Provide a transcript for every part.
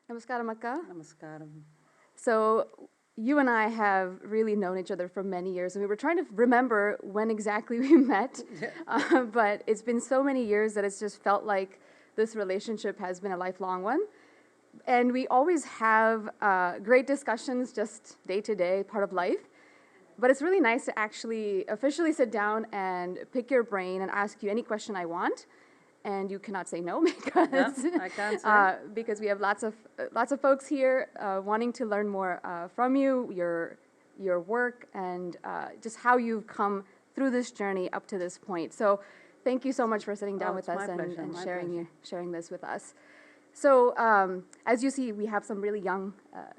Namaskaram, Akka. Namaskaram. So you and I have really known each other for many years, and we were trying to remember when exactly we met. But it's been so many years that it's just felt like this relationship has been a lifelong one. And we always have great discussions just day to day, part of life. But it's really nice to actually officially sit down and pick your brain and ask you any question I want. And you cannot say no because I can't say. because we have lots of folks here wanting to learn more from you, your work, and just how you've come through this journey up to this point. So, thank you so much for sitting down with us and sharing this with us. So, as you see, we have some really young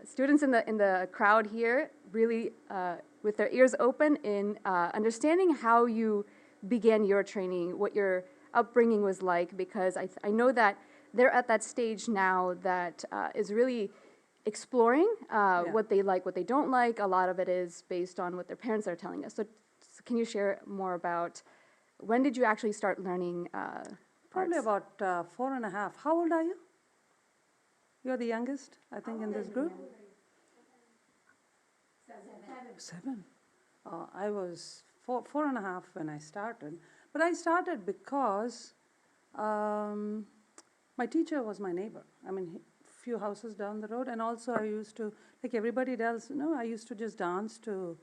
students in the crowd here, really with their ears open in understanding how you began your training, what your upbringing was like, because I know that they're at that stage now that is really exploring what they like, what they don't like. A lot of it is based on what their parents are telling us. So can you share more about when did you actually start learning Probably arts? about 4.5. How old are you? You're the youngest, I think, in this group? 7. I was 4.5 when I started. But I started because my teacher was my neighbor. I mean, few houses down the road. And also I used to, like everybody else, I used to just dance to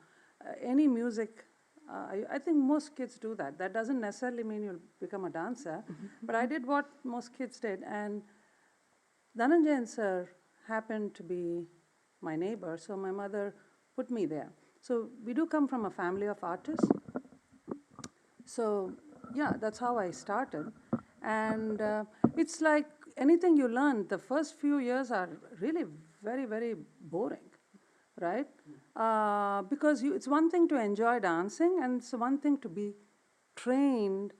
any music. I think most kids do that. That doesn't necessarily mean you'll become a dancer. But I did what most kids did. And Dhananjayan sir happened to be my neighbor, so my mother put me there. So we do come from a family of artists. So yeah, that's how I started. And it's like anything you learn, the first few years are really very, very boring, right? Because it's one thing to enjoy dancing, and it's one thing to be trained,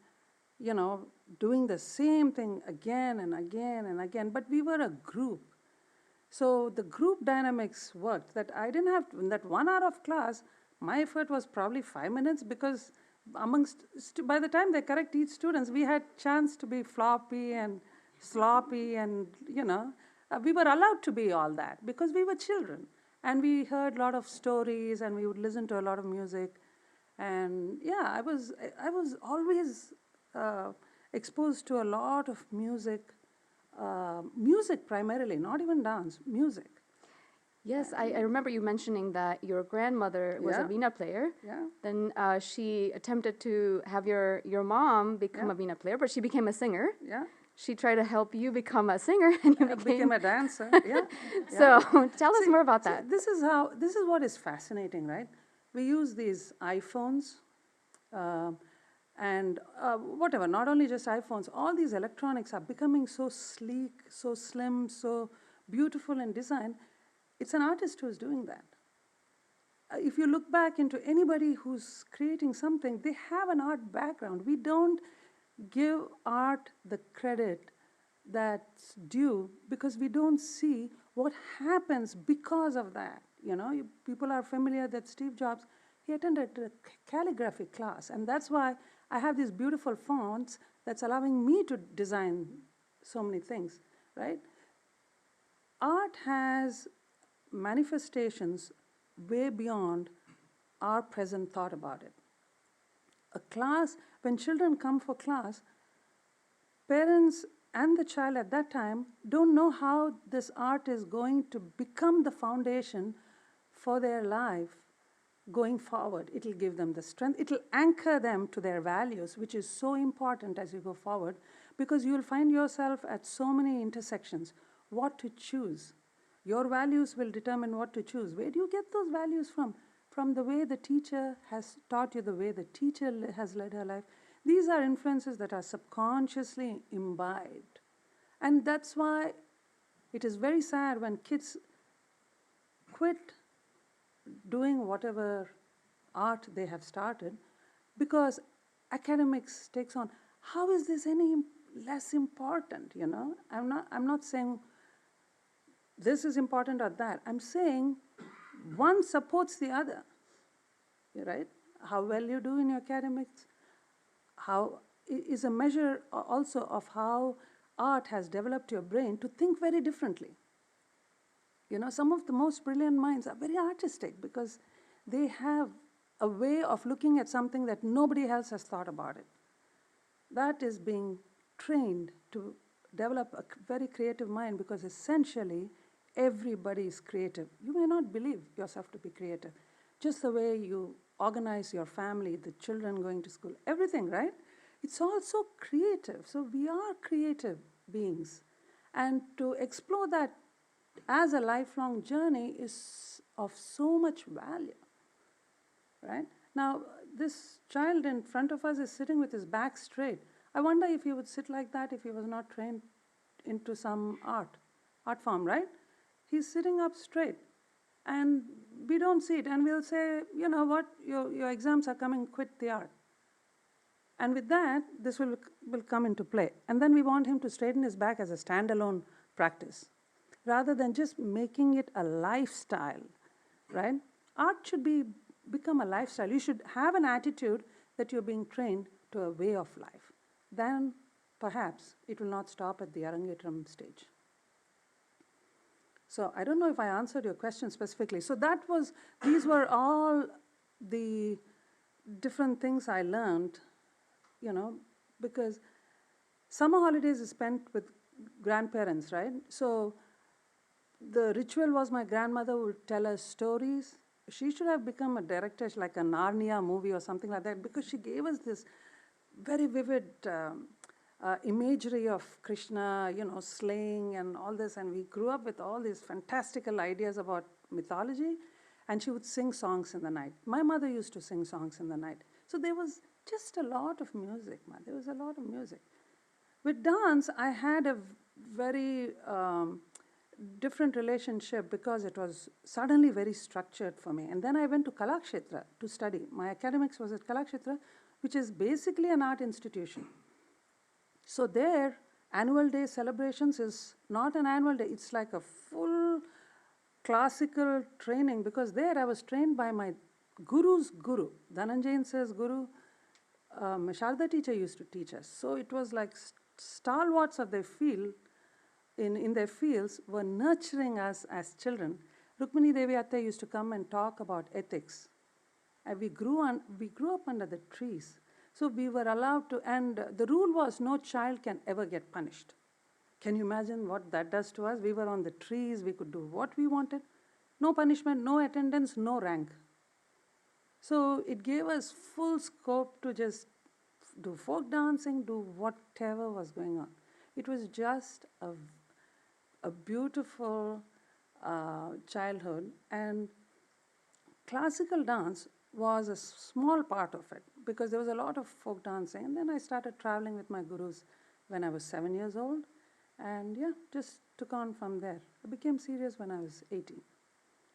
doing the same thing again and again and again. But we were a group. So the group dynamics worked, that I didn't have to, in that 1 hour of class, my effort was probably 5 minutes, because by the time they correct each students, we had chance to be floppy and sloppy, and we were allowed to be all that because we were children, and we heard a lot of stories, and we would listen to a lot of music. And yeah, I was always exposed to a lot of music. Music primarily, not even dance, music. Yes, I remember you mentioning that your grandmother was a veena player. Yeah. Then she attempted to have your mom become a veena player, but she became a singer. Yeah. She tried to help you become a singer, and you became a dancer. Yeah. So tell us more about that. This is what is fascinating, right? We use these iPhones and whatever, not only just iPhones, all these electronics are becoming so sleek, so slim, so beautiful in design. It's an artist who's doing that. If you look back into anybody who's creating something, they have an art background. We don't give art the credit that's due because we don't see what happens because of that. People are familiar that Steve Jobs, he attended a calligraphy class, and that's why I have these beautiful fonts that's allowing me to design so many things, right? Art has manifestations way beyond our present thought about it. A class, when children come for class, parents and the child at that time don't know how this art is going to become the foundation for their life going forward. It'll give them the strength. It'll anchor them to their values, which is so important as you go forward, because you'll find yourself at so many intersections. What to choose? Your values will determine what to choose. Where do you get those values from? From the way the teacher has taught you, the way the teacher has led her life. These are influences that are subconsciously imbibed. And that's why it is very sad when kids quit doing whatever art they have started because academics takes on. How is this any less important? I'm not saying this is important or that. I'm saying one supports the other, right? How well you do in your academics is a measure also of how art has developed your brain to think very differently. You know, some of the most brilliant minds are very artistic because they have a way of looking at something that nobody else has thought about it. That is being trained to develop a very creative mind, because essentially everybody is creative. You may not believe yourself to be creative. Just the way you organize your family, the children going to school, everything, right? It's also creative. So we are creative beings. And to explore that as a lifelong journey is of so much value, right? Now, this child in front of us is sitting with his back straight. I wonder if he would sit like that if he was not trained into some art form, right? He's sitting up straight, and we don't see it, and we'll say, you know what, your exams are coming, quit the art. And with that, this will come into play. And then we want him to straighten his back as a standalone practice, rather than just making it a lifestyle, right? Art should become a lifestyle. You should have an attitude that you're being trained to a way of life. Then perhaps it will not stop at the Arangetram stage. So I don't know if I answered your question specifically. So these were all the different things I learned, you know, because summer holidays is spent with grandparents, right? So the ritual was my grandmother would tell us stories. She should have become a director, like a Narnia movie or something like that, because she gave us this very vivid imagery of Krishna, you know, slaying and all this, and we grew up with all these fantastical ideas about mythology, and she would sing songs in the night. My mother used to sing songs in the night. So there was just a lot of music, man. There was a lot of music. With dance, I had a very different relationship because it was suddenly very structured for me. And then I went to Kalakshetra to study. My academics was at Kalakshetra, which is basically an art institution. So there, annual day celebrations is not an annual day. It's like a full classical training, because there I was trained by my guru's guru. Dhananjayan Sir's guru, Sharda teacher used to teach us. So it was like stalwarts of their field, in their fields, were nurturing us as children. Rukmini Devi Atta used to come and talk about ethics. And we grew up under the trees. So we were allowed to, and the rule was no child can ever get punished. Can you imagine what that does to us? We were on the trees, we could do what we wanted. No punishment, no attendance, no rank. So it gave us full scope to just do folk dancing, do whatever was going on. It was just a beautiful childhood, and classical dance was a small part of it, because there was a lot of folk dancing. And then I started traveling with my gurus when I was 7 years old, and yeah, just took on from there. I became serious when I was 18.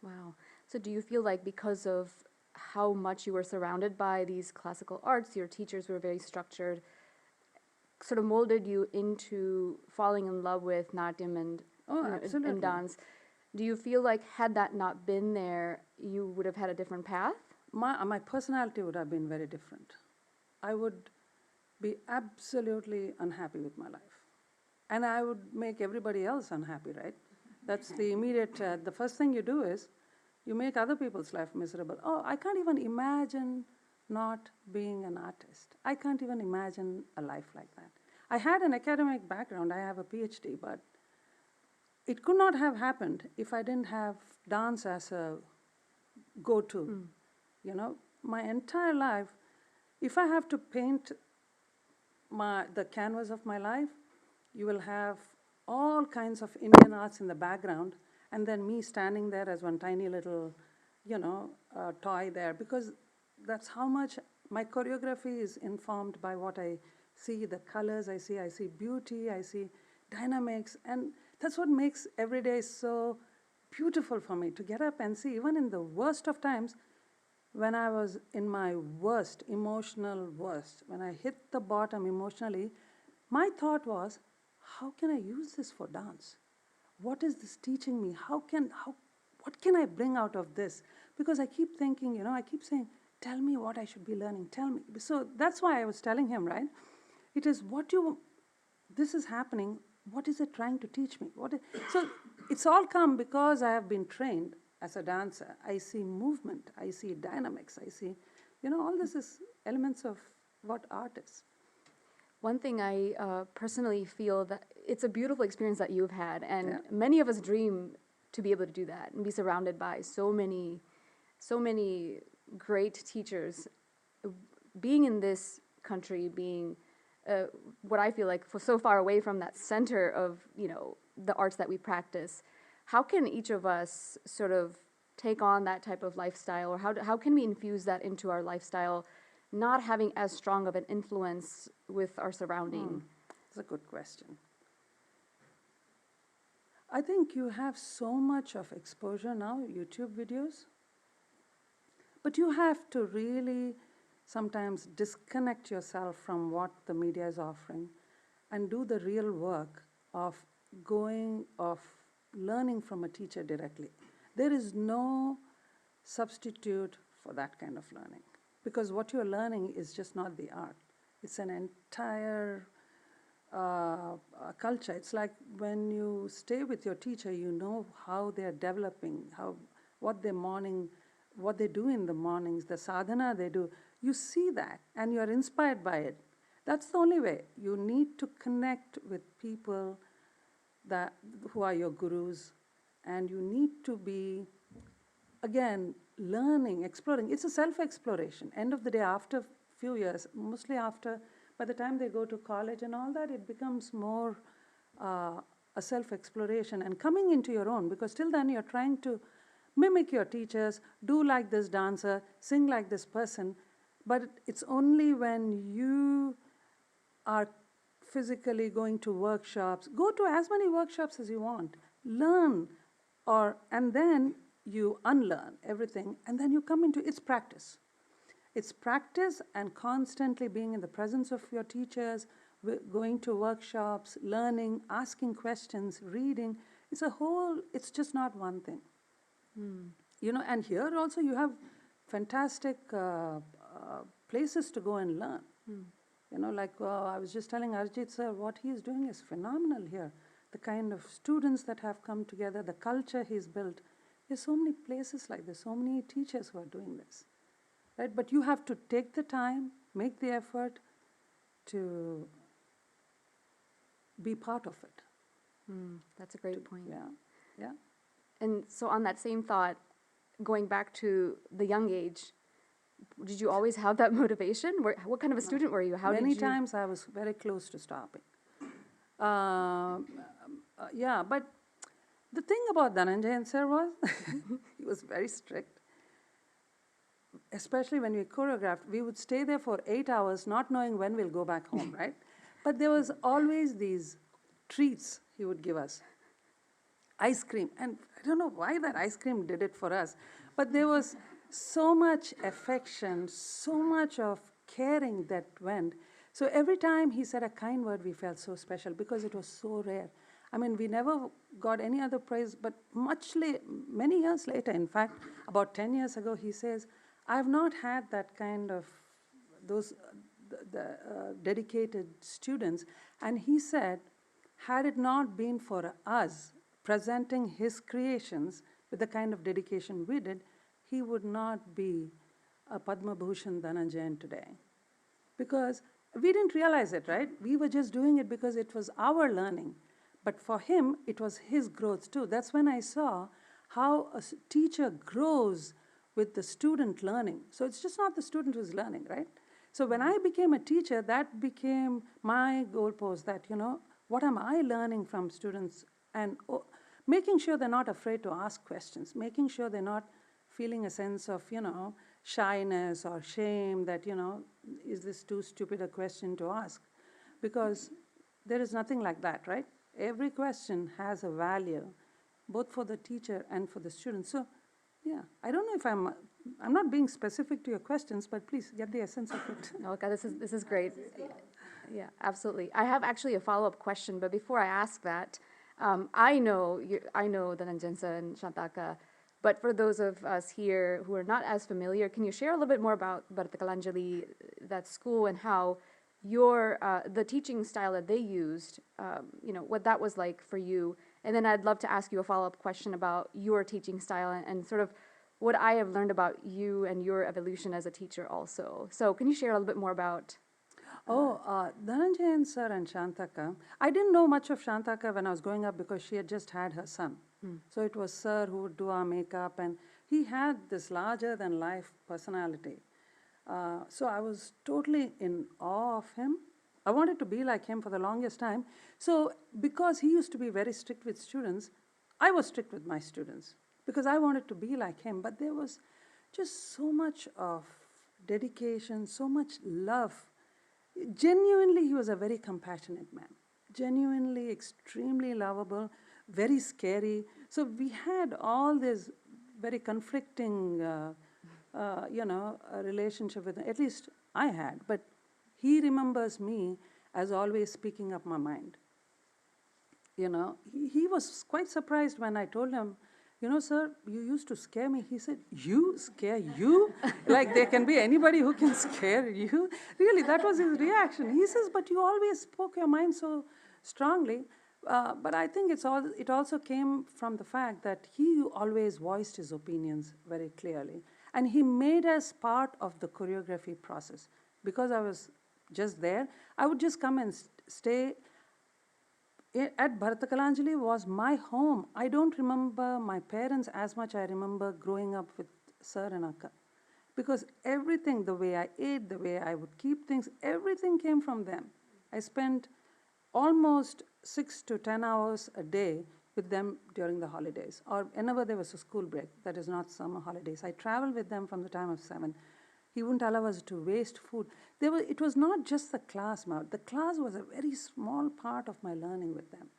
Wow. So do you feel like because of how much you were surrounded by these classical arts, your teachers were very structured, sort of molded you into falling in love with Natyam and, absolutely. and dance? Do you feel like had that not been there, you would have had a different path? My personality would have been very different. I would be absolutely unhappy with my life. And I would make everybody else unhappy, right? That's the immediate, the first thing you do is you make other people's life miserable. Oh, I can't even imagine not being an artist. I can't even imagine a life like that. I had an academic background. I have a PhD, but it could not have happened if I didn't have dance as a go-to. You know, my entire life, if I have to paint the canvas of my life, you will have all kinds of Indian arts in the background, and then me standing there as one tiny little, toy there, because that's how much my choreography is informed by what I see, the colors I see beauty, I see dynamics, and that's what makes every day so beautiful for me, to get up and see, even in the worst of times, when I was in my worst, emotional worst, when I hit the bottom emotionally, my thought was, how can I use this for dance? What is this teaching me? What can I bring out of this? Because I keep thinking, I keep saying, tell me what I should be learning, tell me. So that's why I was telling him, right? It is this is happening, what is it trying to teach me? So it's all come because I have been trained as a dancer. I see movement, I see dynamics, I see, all this is elements of what art is. One thing I personally feel that it's a beautiful experience that you've had, and Yeah. many of us dream to be able to do that and be surrounded by so many great teachers. Being in this country, being what I feel like so far away from that center of the arts that we practice, how can each of us sort of take on that type of lifestyle, or how can we infuse that into our lifestyle, not having as strong of an influence with our surrounding? That's a good question. I think you have so much of exposure now, YouTube videos, but you have to really sometimes disconnect yourself from what the media is offering and do the real work of learning from a teacher directly. There is no substitute for that kind of learning, because what you're learning is just not the art. It's an entire culture. It's like when you stay with your teacher, you know how they're developing, what they do in the mornings, the sadhana they do. You see that and you're inspired by it. That's the only way. You need to connect with people who are your gurus, and you need to be, again, learning, exploring. It's a self-exploration. End of the day, after a few years, mostly by the time they go to college and all that, it becomes more a self-exploration and coming into your own, because till then you're trying to mimic your teachers, do like this dancer, sing like this person. But it's only when you are physically going to workshops, go to as many workshops as you want, learn, and then you unlearn everything, and then you come into its practice. It's practice and constantly being in the presence of your teachers, going to workshops, learning, asking questions, reading. It's just not one thing. And here also you have fantastic places to go and learn. I was just telling Arjit sir, what he is doing is phenomenal here. The kind of students that have come together, the culture he's built. There's so many places like this, so many teachers who are doing this. Right? But you have to take the time, make the effort to be part of it. That's a great point. Yeah. And so on that same thought, going back to the young age, did you always have that motivation? What kind of a student were you? Many times I was very close to stopping. But the thing about Dhananjayan sir was, he was very strict. Especially when we choreographed, we would stay there for 8 hours not knowing when we'll go back home, right? But there was always these treats he would give us. Ice cream. And I don't know why that ice cream did it for us, but there was so much affection, so much of caring that went. So every time he said a kind word, we felt so special because it was so rare. I mean, we never got any other praise, but many years later, in fact, about 10 years ago, he says, I have not had that kind of dedicated students. And he said, had it not been for us presenting his creations with the kind of dedication we did, he would not be a Padma Bhushan Dhananjayan today. Because we didn't realize it, right? We were just doing it because it was our learning. But for him, it was his growth too. That's when I saw how a teacher grows with the student learning. So it's just not the student who's learning, right? So when I became a teacher, that became my goalpost, that, what am I learning from students? And making sure they're not afraid to ask questions, making sure they're not feeling a sense of, shyness or shame that, is this too stupid a question to ask? Because there is nothing like that, right? Every question has a value, both for the teacher and for the student. So, yeah, I don't know if I'm not being specific to your questions, but please get the essence of it. Okay, this is great. Yeah, absolutely. I have actually a follow-up question, but before I ask that, I know Dhananjayan sir and Shantaka, but for those of us here who are not as familiar, can you share a little bit more about Bharatanatyam, that school, and how the teaching style that they used, what that was like for you. And then I'd love to ask you a follow-up question about your teaching style and sort of what I have learned about you and your evolution as a teacher also. So can you share a little bit more about? Dhananjayan sir and Shantaka. I didn't know much of Shantaka when I was growing up because she had just had her son. So it was sir who would do our makeup, and he had this larger-than-life personality. So I was totally in awe of him. I wanted to be like him for the longest time. So because he used to be very strict with students, I was strict with my students because I wanted to be like him. But there was just so much of dedication, so much love. Genuinely, he was a very compassionate man. Genuinely, extremely lovable, very scary. So we had all this very conflicting, relationship with him. At least I had. But he remembers me as always speaking up my mind. He was quite surprised when I told him, sir, you used to scare me. He said, you scare you? Like there can be anybody who can scare you? Really, that was his reaction. He says, but you always spoke your mind so strongly. But I think it also came from the fact that he always voiced his opinions very clearly. And he made us part of the choreography process. Because I was just there, I would just come and stay. At Bharatanatyam was my home. I don't remember my parents as much I remember growing up with Sir and Akka. Because everything, the way I ate, the way I would keep things, everything came from them. I spent almost 6 to 10 hours a day with them during the holidays, or whenever there was a school break, that is not summer holidays. I traveled with them from the time of 7. He wouldn't allow us to waste food. It was not just the class, Maud. The class was a very small part of my learning with them.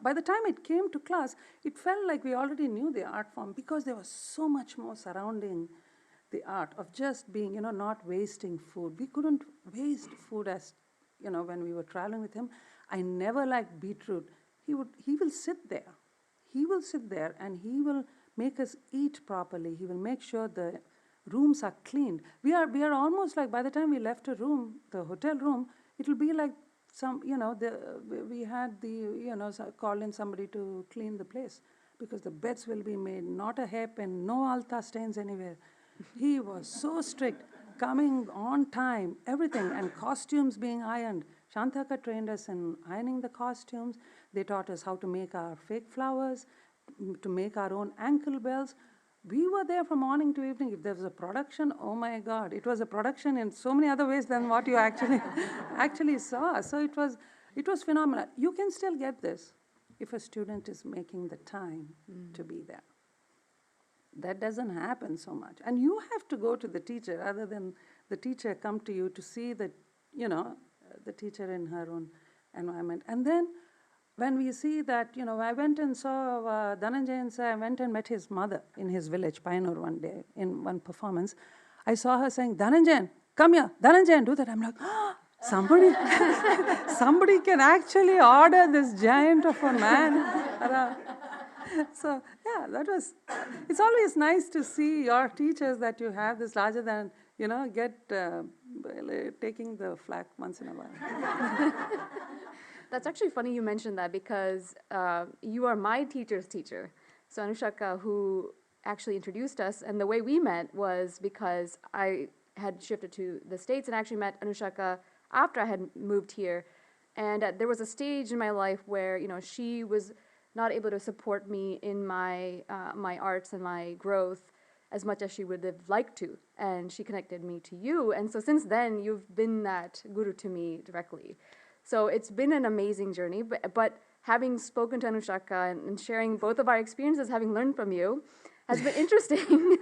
By the time it came to class, it felt like we already knew the art form because there was so much more surrounding the art of just being, not wasting food. We couldn't waste food as, when we were traveling with him. I never liked beetroot. He will sit there. He will sit there and he will make us eat properly. He will make sure the rooms are cleaned. We are almost like, by the time we left a room, the hotel room, it will be like we had called in somebody to clean the place because the beds will be made, not a hairpin, no alta stains anywhere. He was so strict, coming on time, everything, and costumes being ironed. Shantaka trained us in ironing the costumes. They taught us how to make our fake flowers, to make our own ankle bells. We were there from morning to evening. If there was a production, oh my God, it was a production in so many other ways than what you actually saw. So it was phenomenal. You can still get this if a student is making the time to be there. That doesn't happen so much. And you have to go to the teacher rather than the teacher come to you to see the teacher in her own environment. And then when we see that, I went and saw Dhananjayan sir, I went and met his mother in his village, Payanur, one day, in one performance. I saw her saying, Dhananjayan, come here, Dhananjayan, do that. I'm like, somebody can actually order this giant of a man. So, yeah, it's always nice to see your teachers that you have this larger than, taking the flack once in a while. That's actually funny you mentioned that because you are my teacher's teacher. So Anushaka, who actually introduced us, and the way we met was because I had shifted to the States and actually met Anushaka after I had moved here. And there was a stage in my life where, she was not able to support me in my arts and my growth as much as she would have liked to. And she connected me to you. And so since then, you've been that guru to me directly. So it's been an amazing journey, but having spoken to Anushaka and sharing both of our experiences, having learned from you, has been interesting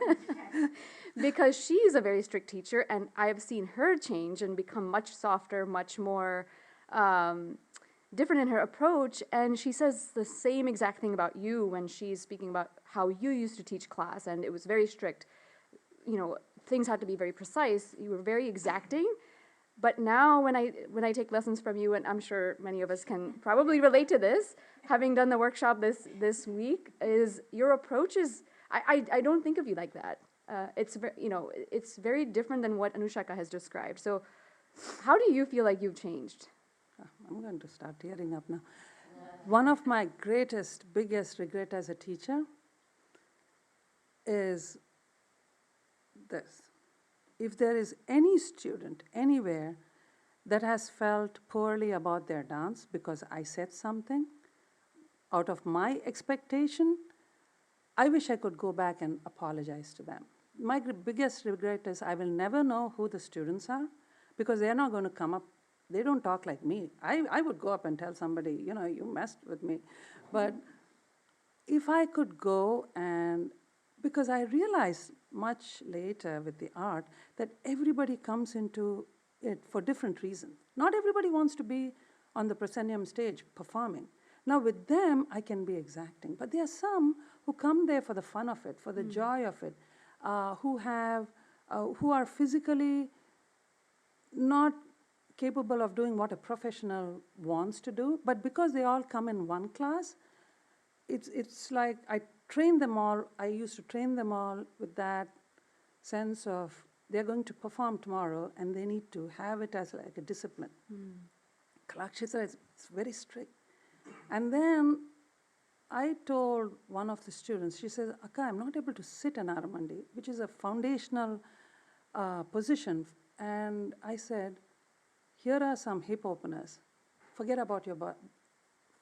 because she is a very strict teacher, and I have seen her change and become much softer, much more different in her approach, and she says the same exact thing about you when she's speaking about how you used to teach class, and it was very strict. Things had to be very precise. You were very exacting. But now when I take lessons from you, and I'm sure many of us can probably relate to this, having done the workshop this week, is your approach is, I don't think of you like that. It's very different than what Anushaka has described. So How do you feel like you've changed? I'm going to start tearing up now. One of my greatest, biggest regret as a teacher is this. If there is any student anywhere that has felt poorly about their dance because I said something out of my expectation, I wish I could go back and apologize to them. My biggest regret is I will never know who the students are because they're not going to come up. They don't talk like me. I would go up and tell somebody, you know, you messed with me. But if I could go and, because I realized much later with the art that everybody comes into it for different reasons. Not everybody wants to be on the proscenium stage performing. Now with them, I can be exacting. But there are some who come there for the fun of it, for the joy of it, who are physically not capable of doing what a professional wants to do, but because they all come in one class, it's like I train them all. I used to train them all with that sense of they're going to perform tomorrow and they need to have it as like a discipline. Kalakshitra is very strict. And then I told one of the students, she says, Akka, I'm not able to sit an Aramandi, which is a foundational position. And I said, here are some hip openers. Forget about your butt.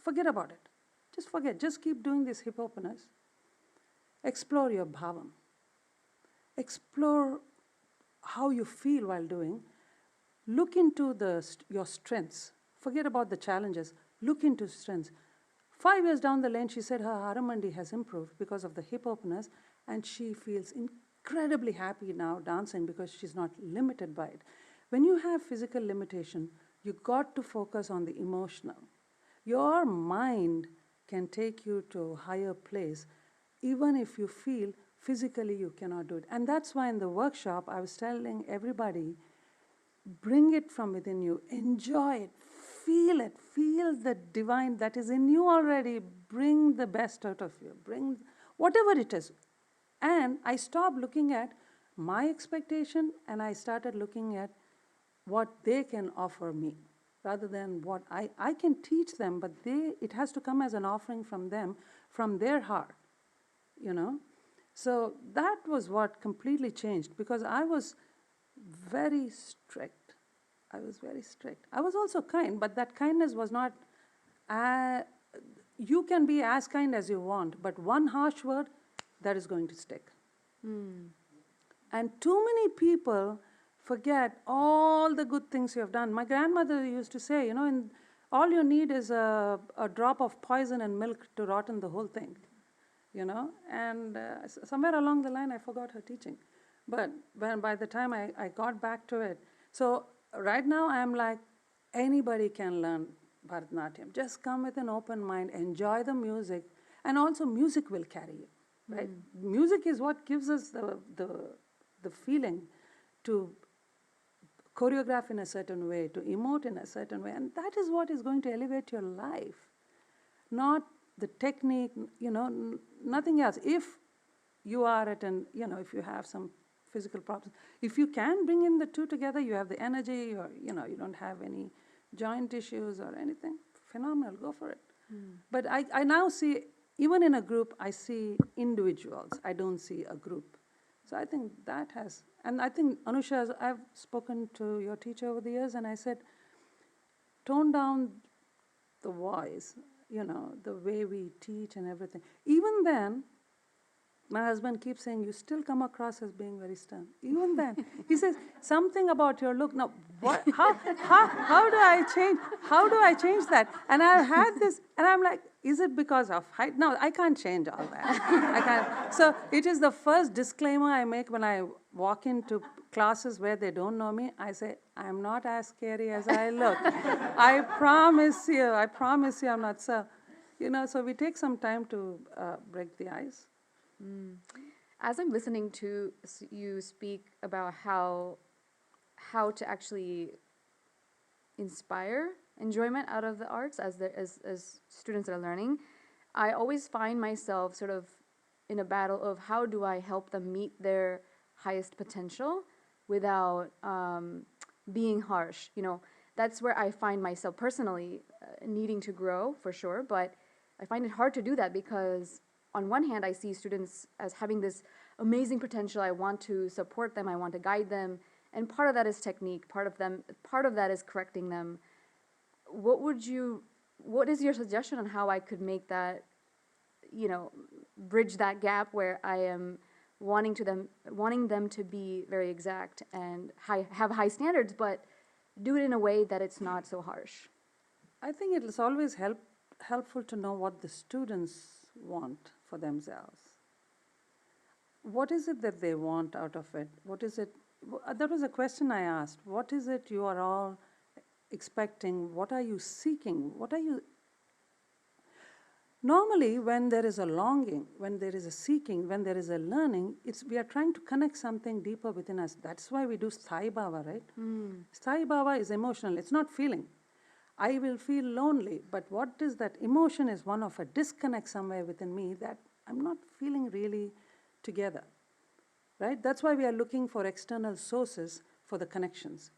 Forget about it. Just forget. Just keep doing these hip openers. Explore your bhavam. Explore how you feel while doing. Look into your strengths. Forget about the challenges. Look into strengths. 5 years down the lane, she said her Aramandi has improved because of the hip openers, and she feels incredibly happy now dancing because she's not limited by it. When you have physical limitation, you got to focus on the emotional. Your mind can take you to a higher place, even if you feel physically you cannot do it. And that's why in the workshop, I was telling everybody, bring it from within you, enjoy it, feel the divine that is in you already, bring the best out of you, bring whatever it is. And I stopped looking at my expectation and I started looking at what they can offer me rather than what I can teach them, but it has to come as an offering from them, from their heart, you know. So that was what completely changed because I was very strict. I was very strict. I was also kind, but that kindness was not, you can be as kind as you want, but one harsh word, that is going to stick. And too many people forget all the good things you have done. My grandmother used to say, you know, all you need is a drop of poison and milk to rotten the whole thing, you know. And somewhere along the line, I forgot her teaching. But by the time I got back to it, so right now I'm like, anybody can learn Bharatanatyam. Just come with an open mind, enjoy the music, and also music will carry you, right? Music is what gives us the feeling to choreograph in a certain way, to emote in a certain way, and that is what is going to elevate your life, not the technique, you know, nothing else. If you are at an, you know, if you have some physical problems, if you can bring in the two together, you have the energy, or, you know, you don't have any joint issues or anything, phenomenal, go for it. But I now see, even in a group, I see individuals, I don't see a group. So I think that has, and I think, Anusha, I've spoken to your teacher over the years, and I said, tone down the voice, you know, the way we teach and everything. Even then, my husband keeps saying, you still come across as being very stern. Even then, he says, something about your look. Now, what, how do I change? How do I change that? And I've had this, and I'm like, is it because of height? No, I can't change all that. I can't. So it is the first disclaimer I make when I walk into classes where they don't know me. I say, I'm not as scary as I look. I promise you, I'm not. So, you know, so we take some time to break the ice. As I'm listening to you speak about how to actually inspire enjoyment out of the arts as students are learning, I always find myself sort of in a battle of how do I help them meet their highest potential without being harsh. That's where I find myself personally needing to grow for sure, but I find it hard to do that because on one hand, I see students as having this amazing potential. I want to support them, I want to guide them, and part of that is technique, part of that is correcting them. What is your suggestion on how I could make that, bridge that gap where I am wanting them to be very exact and have high standards, but do it in a way that it's not so harsh? I think it is always helpful to know what the students want for themselves. What is it that they want out of it? What is it? That was a question I asked. What is it you are all expecting? What are you seeking? Normally, when there is a longing, when there is a seeking, when there is a learning, we are trying to connect something deeper within us. That's why we do Sthai Bhava, right? Sthai Bhava is emotional. It's not feeling. I will feel lonely, but what is that? Emotion is one of a disconnect somewhere within me that I'm not feeling really together, right? That's why we are looking for external sources for the connections.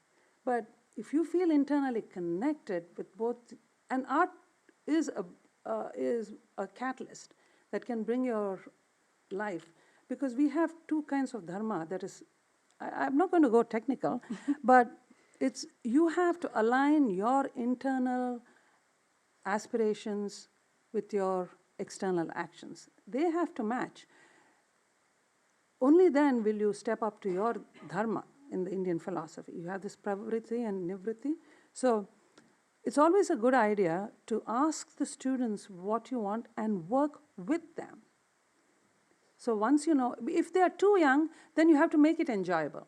But if you feel internally connected with both, and art is a catalyst that can bring your life, because we have two kinds of dharma. That is, I'm not going to go technical, but you have to align your internal aspirations with your external actions. They have to match. Only then will you step up to your dharma in the Indian philosophy. You have this pravritti and nivritti. So it's always a good idea to ask the students what you want and work with them. So once you know, if they are too young, then you have to make it enjoyable.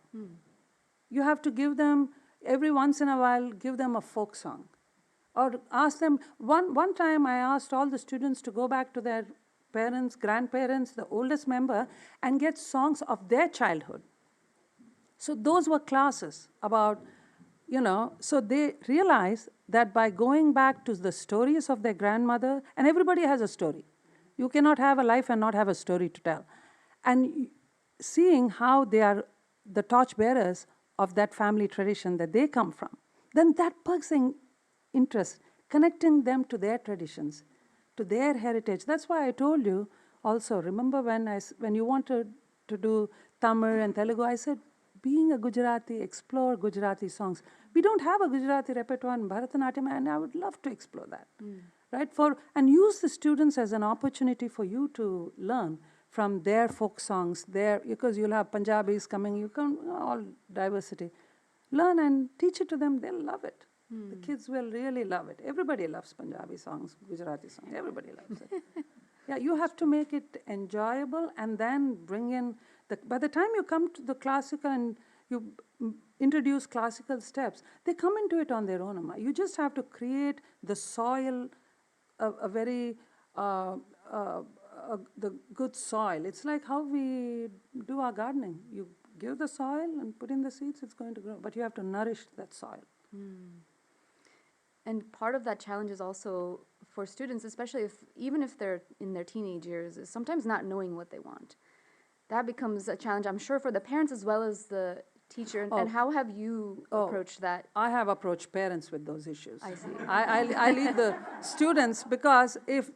You have to give them, every once in a while, give them a folk song. Or ask them, one time I asked all the students to go back to their parents, grandparents, the oldest member, and get songs of their childhood. So those were classes about, so they realized that by going back to the stories of their grandmother, and everybody has a story. You cannot have a life and not have a story to tell. And seeing how they are the torchbearers of that family tradition that they come from, then that perks in interest, connecting them to their traditions, to their heritage. That's why I told you also, remember when you wanted to do Tamil and Telugu, I said, being a Gujarati, explore Gujarati songs. We don't have a Gujarati repertoire in Bharatanatyam, and I would love to explore that, right? And use the students as an opportunity for you to learn from their folk songs, because you'll have Punjabis coming, you can, all diversity. Learn and teach it to them, they'll love it. The kids will really love it. Everybody loves Punjabi songs, Gujarati songs, everybody loves it. Yeah, you have to make it enjoyable and then bring in, by the time you come to the classical and you introduce classical steps, they come into it on their own. You just have to create the soil, the good soil. It's like how we do our gardening. You give the soil and put in the seeds, it's going to grow. But you have to nourish that soil. And part of that challenge is also for students, especially even if they're in their teenage years, is sometimes not knowing what they want. That becomes a challenge, I'm sure, for the parents as well as the teacher. And how have you approached that? I have approached parents with those issues. I see. I lead the students because if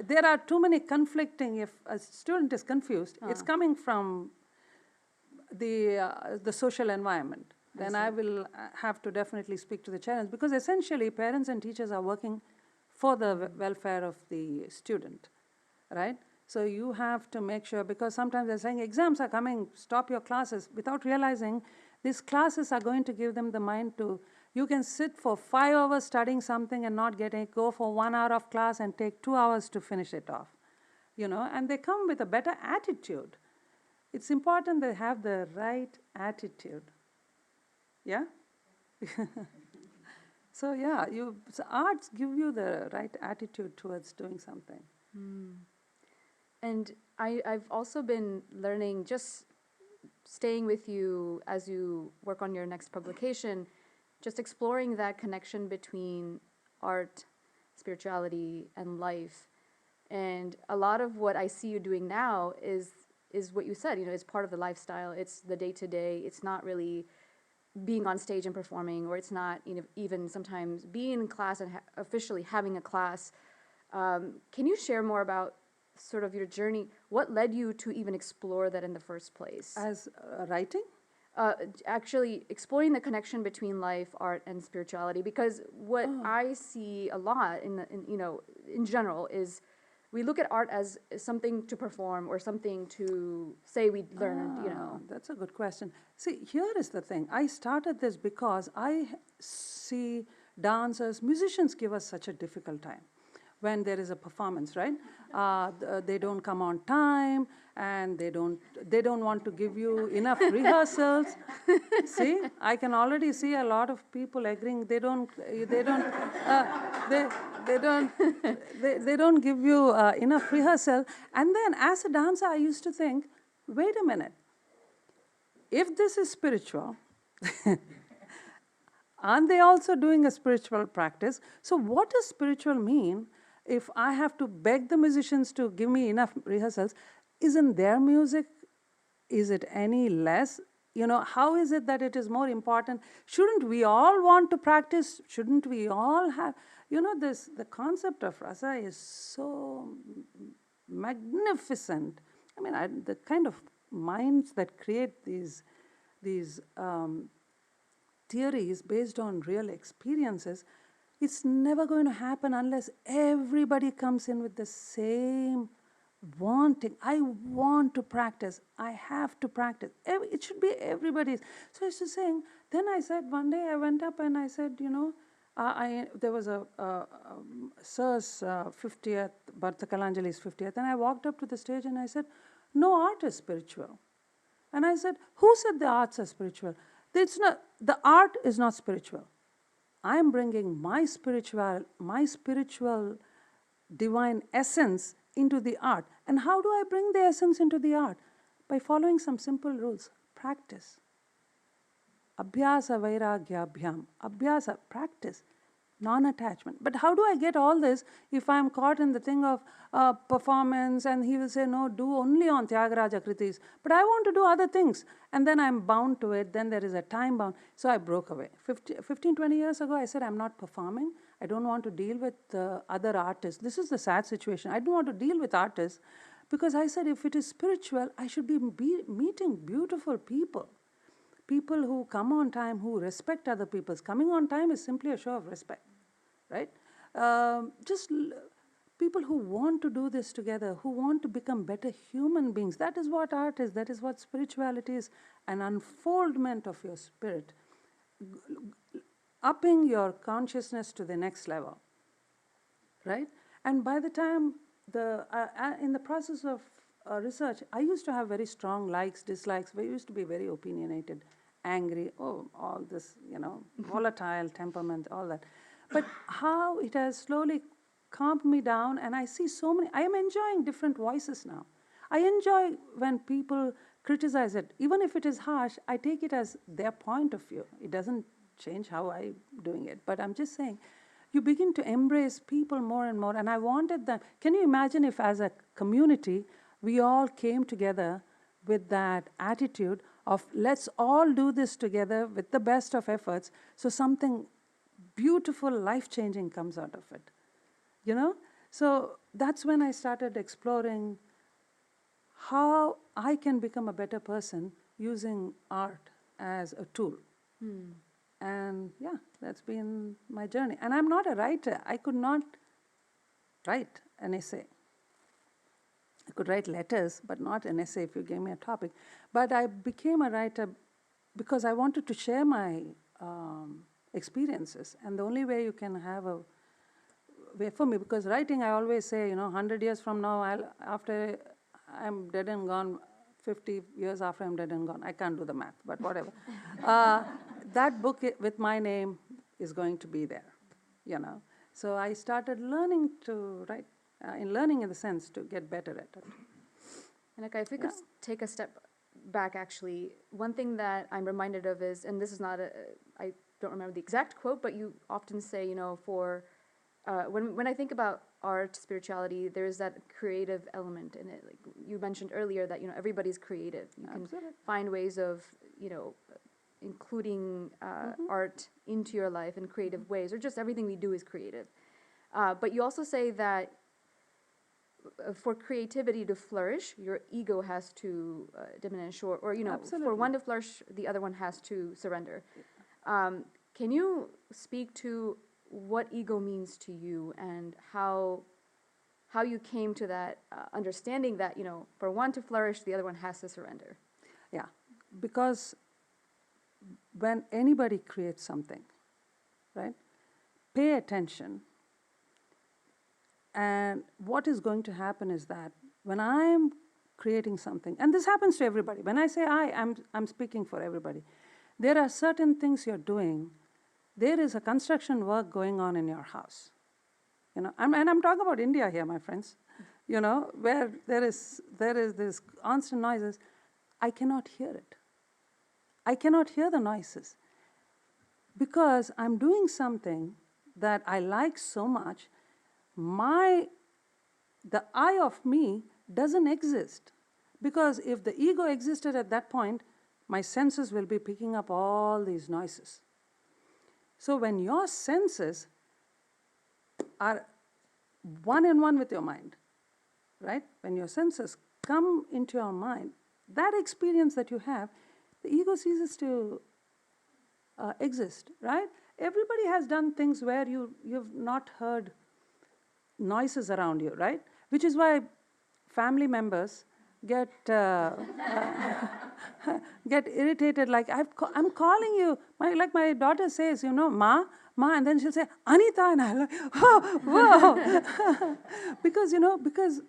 there are too many conflicting, if a student is confused, it's coming from the social environment. Then I will have to definitely speak to the parents, because essentially parents and teachers are working for the welfare of the student, right? So you have to make sure, because sometimes they're saying exams are coming, stop your classes, without realizing these classes are going to give them the mind to, you can sit for 5 hours studying something and not get it, go for 1 hour of class and take 2 hours to finish it off, and they come with a better attitude. It's important they have the right attitude. Yeah? So yeah, arts give you the right attitude towards doing something. And I've also been learning, just staying with you as you work on your next publication, just exploring that connection between art, spirituality, and life. And a lot of what I see you doing now is what you said, is part of the lifestyle. It's the day-to-day. It's not really being on stage and performing, or it's not, you know, even sometimes being in class and officially having a class. Can you share more about sort of your journey? What led you to even explore that in the first place? As writing? Actually exploring the connection between life, art, and spirituality, because what I see a lot in general is we look at art as something to perform or something to say we learned, you know. That's a good question. See, here is the thing. I started this because I see dancers, musicians give us such a difficult time when there is a performance, right? They don't come on time, and they don't want to give you enough rehearsals. See, I can already see a lot of people agreeing. They don't give you enough rehearsal. And then, as a dancer, I used to think, wait a minute. If this is spiritual, aren't they also doing a spiritual practice? So what does spiritual mean if I have to beg the musicians to give me enough rehearsals? Isn't their music, is it any less? You know, how is it that it is more important? Shouldn't we all want to practice? Shouldn't we all have, you know, the concept of rasa is so magnificent. I mean, the kind of minds that create these theories based on real experiences, it's never going to happen unless everybody comes in with the same wanting. I want to practice. I have to practice. It should be everybody's. So I was just saying, then I said, one day I went up and I said, you know, there was a Sir's 50th, Bharata Kalanjali's 50th, and I walked up to the stage and I said, no art is spiritual. And I said, who said the arts are spiritual? It's not, the art is not spiritual. I am bringing my spiritual divine essence into the art. And how do I bring the essence into the art? By following some simple rules. Practice. Abhyasa vairagya abhyam. Abhyasa, practice. Non-attachment. But how do I get all this if I'm caught in the thing of performance, and he will say, no, do only on Tyagaraja Kritis. But I want to do other things. And then I'm bound to it. Then there is a time bound. So I broke away. 15, 20 years ago, I said, I'm not performing. I don't want to deal with other artists. This is the sad situation. I don't want to deal with artists because I said, if it is spiritual, I should be meeting beautiful people. People who come on time, who respect other people's. Coming on time is simply a show of respect, right? People who want to do this together, who want to become better human beings. That is what art is. That is what spirituality is. An unfoldment of your spirit. Upping your consciousness to the next level, right? And by the time, in the process of research, I used to have very strong likes, dislikes. We used to be very opinionated, angry, all this, you know, volatile temperament, all that. But how it has slowly calmed me down, and I see so many, I am enjoying different voices now. I enjoy when people criticize it. Even if it is harsh, I take it as their point of view. It doesn't change how I'm doing it. But I'm just saying, you begin to embrace people more and more. And I wanted that. Can you imagine if as a community, we all came together with that attitude of let's all do this together with the best of efforts, so something beautiful, life-changing comes out of it. You know? So that's when I started exploring how I can become a better person using art as a tool. And yeah, that's been my journey. And I'm not a writer. I could not write an essay. I could write letters, but not an essay if you gave me a topic. But I became a writer because I wanted to share my experiences. And the only way you can have a way for me, because writing, I always say, you know, 100 years from now, after I'm dead and gone, 50 years after I'm dead and gone. I can't do the math, but whatever. That book with my name is going to be there, you know. So I started learning to write, learning in the sense to get better at it. And if we could take a step back, actually, one thing that I'm reminded of is, and this is not I don't remember the exact quote, but you often say, you know, when I think about art, spirituality, there's that creative element in it. Like you mentioned earlier that, you know, everybody's creative. You can find ways of, you know, including art into your life in creative ways, or just everything we do is creative. But you also say that for creativity to flourish, your ego has to diminish, or for Absolutely. one to flourish, the other one has to surrender. Can you speak to what ego means to you, and how you came to that understanding that, for one to flourish, the other one has to surrender? Yeah, because when anybody creates something, right, pay attention. And what is going to happen is that when I'm creating something, and this happens to everybody, when I say I'm speaking for everybody, there are certain things you're doing. There is a construction work going on in your house. And I'm talking about India here, my friends, where there is this constant noises. I cannot hear it. I cannot hear the noises because I'm doing something that I like so much. The I of me doesn't exist, because if the ego existed at that point, my senses will be picking up all these noises. So when your senses are one in one with your mind, right? When your senses come into your mind, that experience that you have, the ego ceases to exist, right? Everybody has done things where you've not heard noises around you, right? Which is why family members get get irritated. Like I'm calling you. My daughter says, Ma, and then she'll say Anita, and I'm like, oh, whoa, because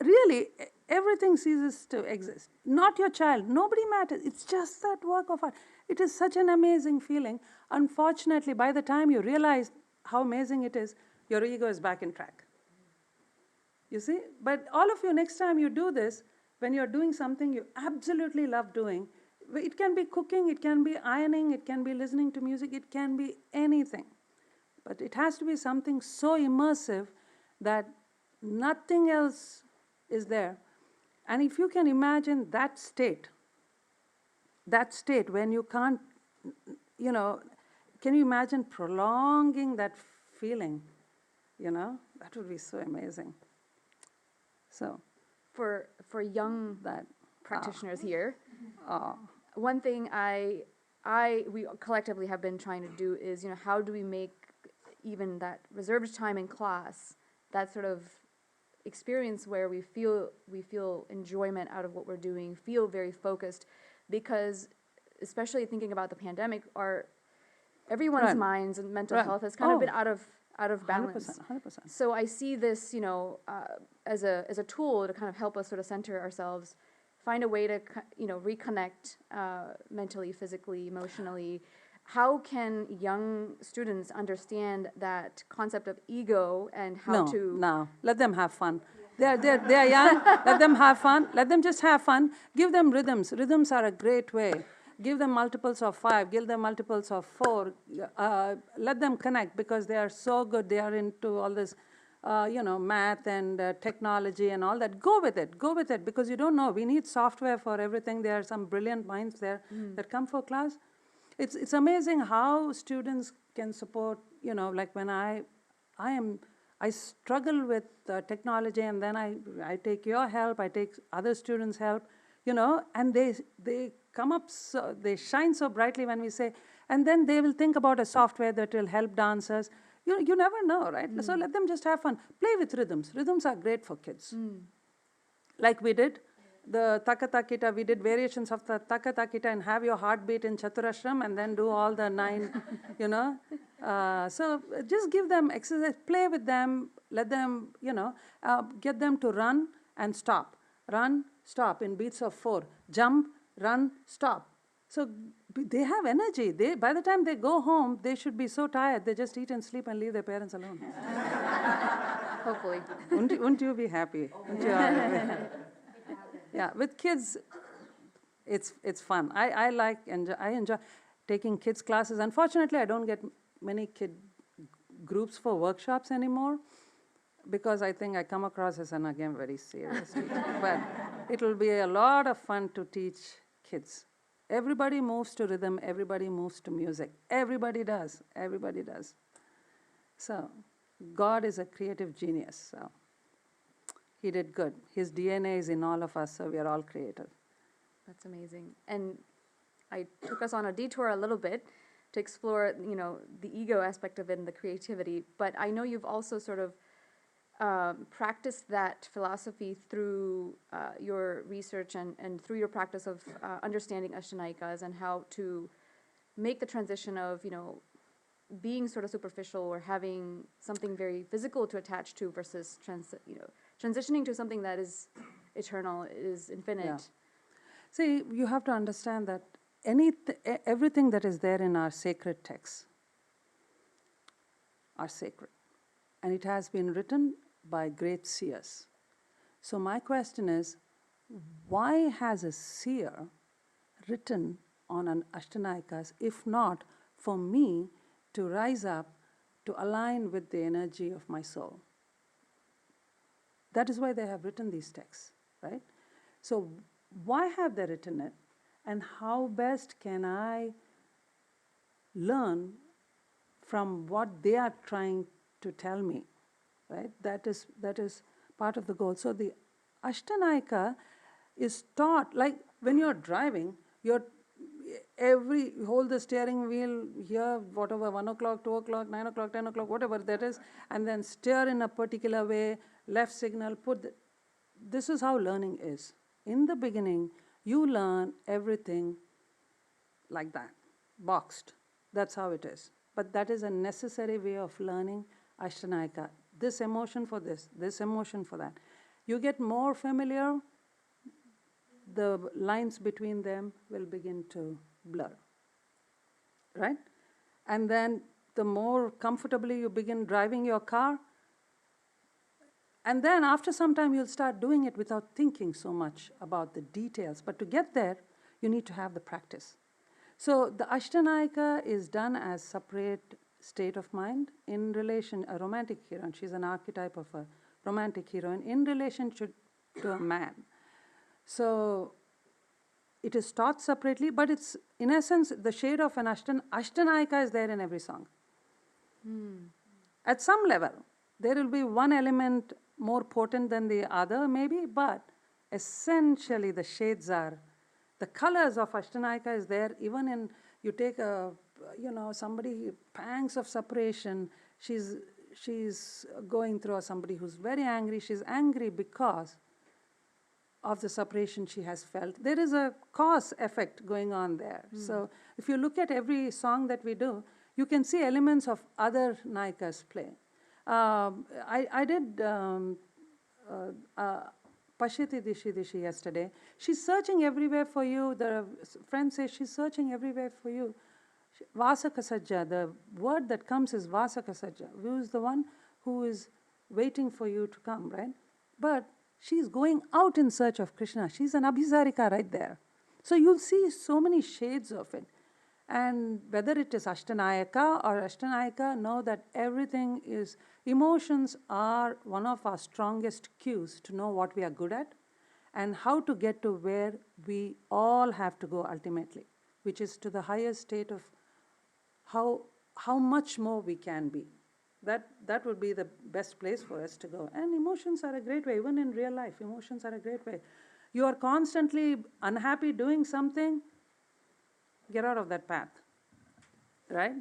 really everything ceases to exist. Not your child. Nobody matters. It's just that work of art. It is such an amazing feeling. Unfortunately, by the time you realize how amazing it is, your ego is back in track. You see? But all of you, next time you do this, when you're doing something you absolutely love doing, it can be cooking, it can be ironing, it can be listening to music, it can be anything. But it has to be something so immersive that nothing else is there. And if you can imagine that state when you can't, can you imagine prolonging that feeling? That would be so amazing. So, for young practitioners here, one thing we collectively have been trying to do is, how do we make even that reserved time in class, that sort of experience where we feel enjoyment out of what we're doing, feel very focused, because especially thinking about the pandemic, everyone's minds and mental health has kind of been out of balance. 100%. So I see this, as a tool to kind of help us sort of center ourselves, find a way to, reconnect mentally, physically, emotionally. How can young students understand that concept of ego and how to... No, let them have fun. They're young, let them have fun. Let them just have fun. Give them rhythms. Rhythms are a great way. Give them multiples of 5, give them multiples of 4. Let them connect, because they are so good. They are into all this, math and technology and all that. Go with it, because you don't know. We need software for everything. There are some brilliant minds there that come for class. It's amazing how students can support, like when I struggle with technology, and then I take your help, I take other students' help, and they come up, they shine so brightly when we say, and then they will think about a software that will help dancers. You never know, right? So let them just have fun. Play with rhythms. Rhythms are great for kids. Like we did the Takatakita, we did variations of the Takatakita and have your heartbeat in Chaturashram and then do all the 9, So just give them exercise, play with them, let them, get them to run and stop. Run, stop in beats of 4. Jump, run, stop. So they have energy. By the time they go home, they should be so tired, they just eat and sleep and leave their parents alone. Hopefully. Wouldn't you be happy? Yeah, with kids, it's fun. I enjoy taking kids classes. Unfortunately, I don't get many kid groups for workshops anymore, because I think I come across as an, again, very serious teacher. But it will be a lot of fun to teach kids. Everybody moves to rhythm, everybody moves to music. Everybody does, everybody does. So, God is a creative genius, so he did good. His DNA is in all of us, so we are all creative. That's amazing. And I took us on a detour a little bit to explore, the ego aspect of it and the creativity, but I know you've also sort of practiced that philosophy through your research and through your practice of understanding Ashtanayikas and how to make the transition of, being sort of superficial or having something very physical to attach to versus transitioning to something that is eternal, is infinite. Yeah. See, you have to understand that everything that is there in our sacred texts are sacred. And it has been written by great seers. So my question is, why has a seer written on an Ashtanayikas, if not for me to rise up to align with the energy of my soul? That is why they have written these texts, right? So why have they written it? And how best can I learn from what they are trying to tell me, right? That is part of the goal. So the Ashtanayika is taught, like when you're driving, you hold the steering wheel here, whatever, 1 o'clock, 2 o'clock, 9 o'clock, 10 o'clock, whatever that is, and then steer in a particular way, left signal, this is how learning is. In the beginning, you learn everything like that, boxed. That's how it is. But that is a necessary way of learning Ashtanayika. This emotion for this emotion for that. You get more familiar, the lines between them will begin to blur, right? And then the more comfortably you begin driving your car, and then after some time you'll start doing it without thinking so much about the details. But to get there, you need to have the practice. So the Ashtanayika is done as separate state of mind in relation, a romantic heroine. She's an archetype of a romantic heroine in relation to a man. So it is taught separately, but it's, in essence, the shade of an Ashtanayika is there in every song. At some level, there will be one element more potent than the other, maybe, but essentially the shades are, the colors of Ashtanayika is there. Even in, you take somebody, pangs of separation, she's going through, or somebody who's very angry, she's angry because of the separation she has felt. There is a cause effect going on there. So if you look at every song that we do, you can see elements of other Nayikas play. I did Pashiti Dishi Dishi yesterday. She's searching everywhere for you. The friend says she's searching everywhere for you. Vasaka Sajja, the word that comes is Vasaka Sajja, who is the one who is waiting for you to come, right? But she's going out in search of Krishna. She's an Abhisarika right there. So you'll see so many shades of it. And whether it is Ashtanayika or Ashtanayika, know that everything is, emotions are one of our strongest cues to know what we are good at and how to get to where we all have to go ultimately, which is to the highest state of how much more we can be. That would be the best place for us to go. And emotions are a great way, even in real life, emotions are a great way. You are constantly unhappy doing something, get out of that path, right?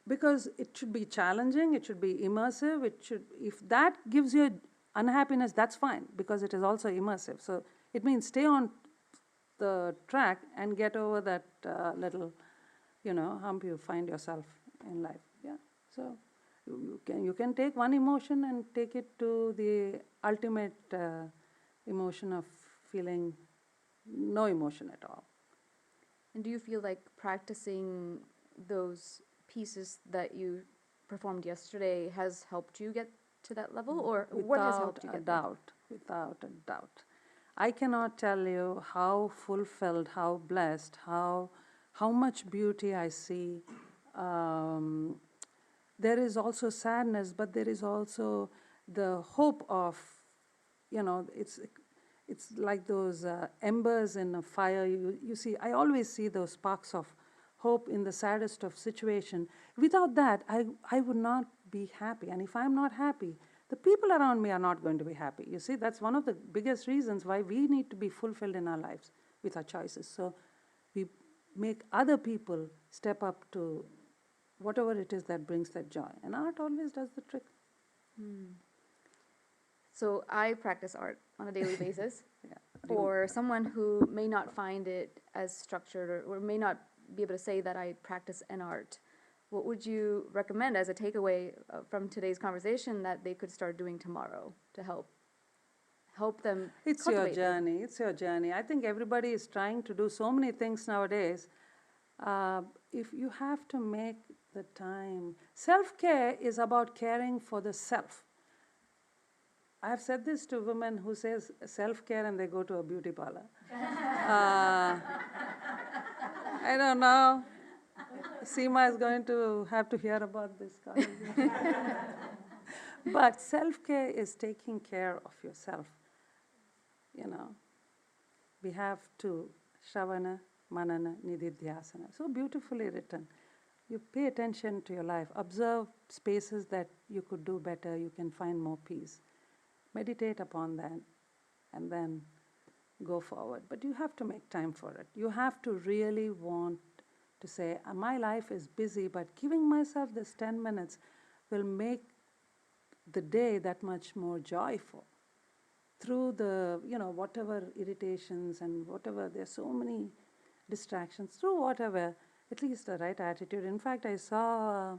Because it should be challenging, it should be immersive, if that gives you unhappiness, that's fine, because it is also immersive. So it means stay on the track and get over that little, hump you find yourself in life. Yeah. So you can take one emotion and take it to the ultimate emotion of feeling no emotion at all. And do you feel like practicing those pieces that you performed yesterday has helped you get to that level, or what has helped you get there? Without a doubt. I cannot tell you how fulfilled, how blessed, how much beauty I see. There is also sadness, but there is also the hope of, it's like those embers in a fire. You see, I always see those sparks of hope in the saddest of situation. Without that, I would not be happy. And if I'm not happy, the people around me are not going to be happy. You see, that's one of the biggest reasons why we need to be fulfilled in our lives with our choices. So we make other people step up to whatever it is that brings that joy. And art always does the trick. So I practice art on a daily basis. Yeah. For someone who may not find it as structured or may not be able to say that I practice an art, what would you recommend as a takeaway from today's conversation that they could start doing tomorrow to help them It's your cultivate their- journey. It's your journey. I think everybody is trying to do so many things nowadays. If you have to make the time, self-care is about caring for the self. I have said this to women who says self-care and they go to a beauty parlor. I don't know. SIMA is going to have to hear about this conversation. But self-care is taking care of yourself. You know, we have to Shravana, Manana, Nididhyasana. So beautifully written. You pay attention to your life. Observe spaces that you could do better. You can find more peace. Meditate upon that and then go forward. But you have to make time for it. You have to really want to say, my life is busy, but giving myself this 10 minutes will make the day that much more joyful. Through the, whatever irritations and whatever, there's so many distractions, through whatever, at least the right attitude. In fact, I saw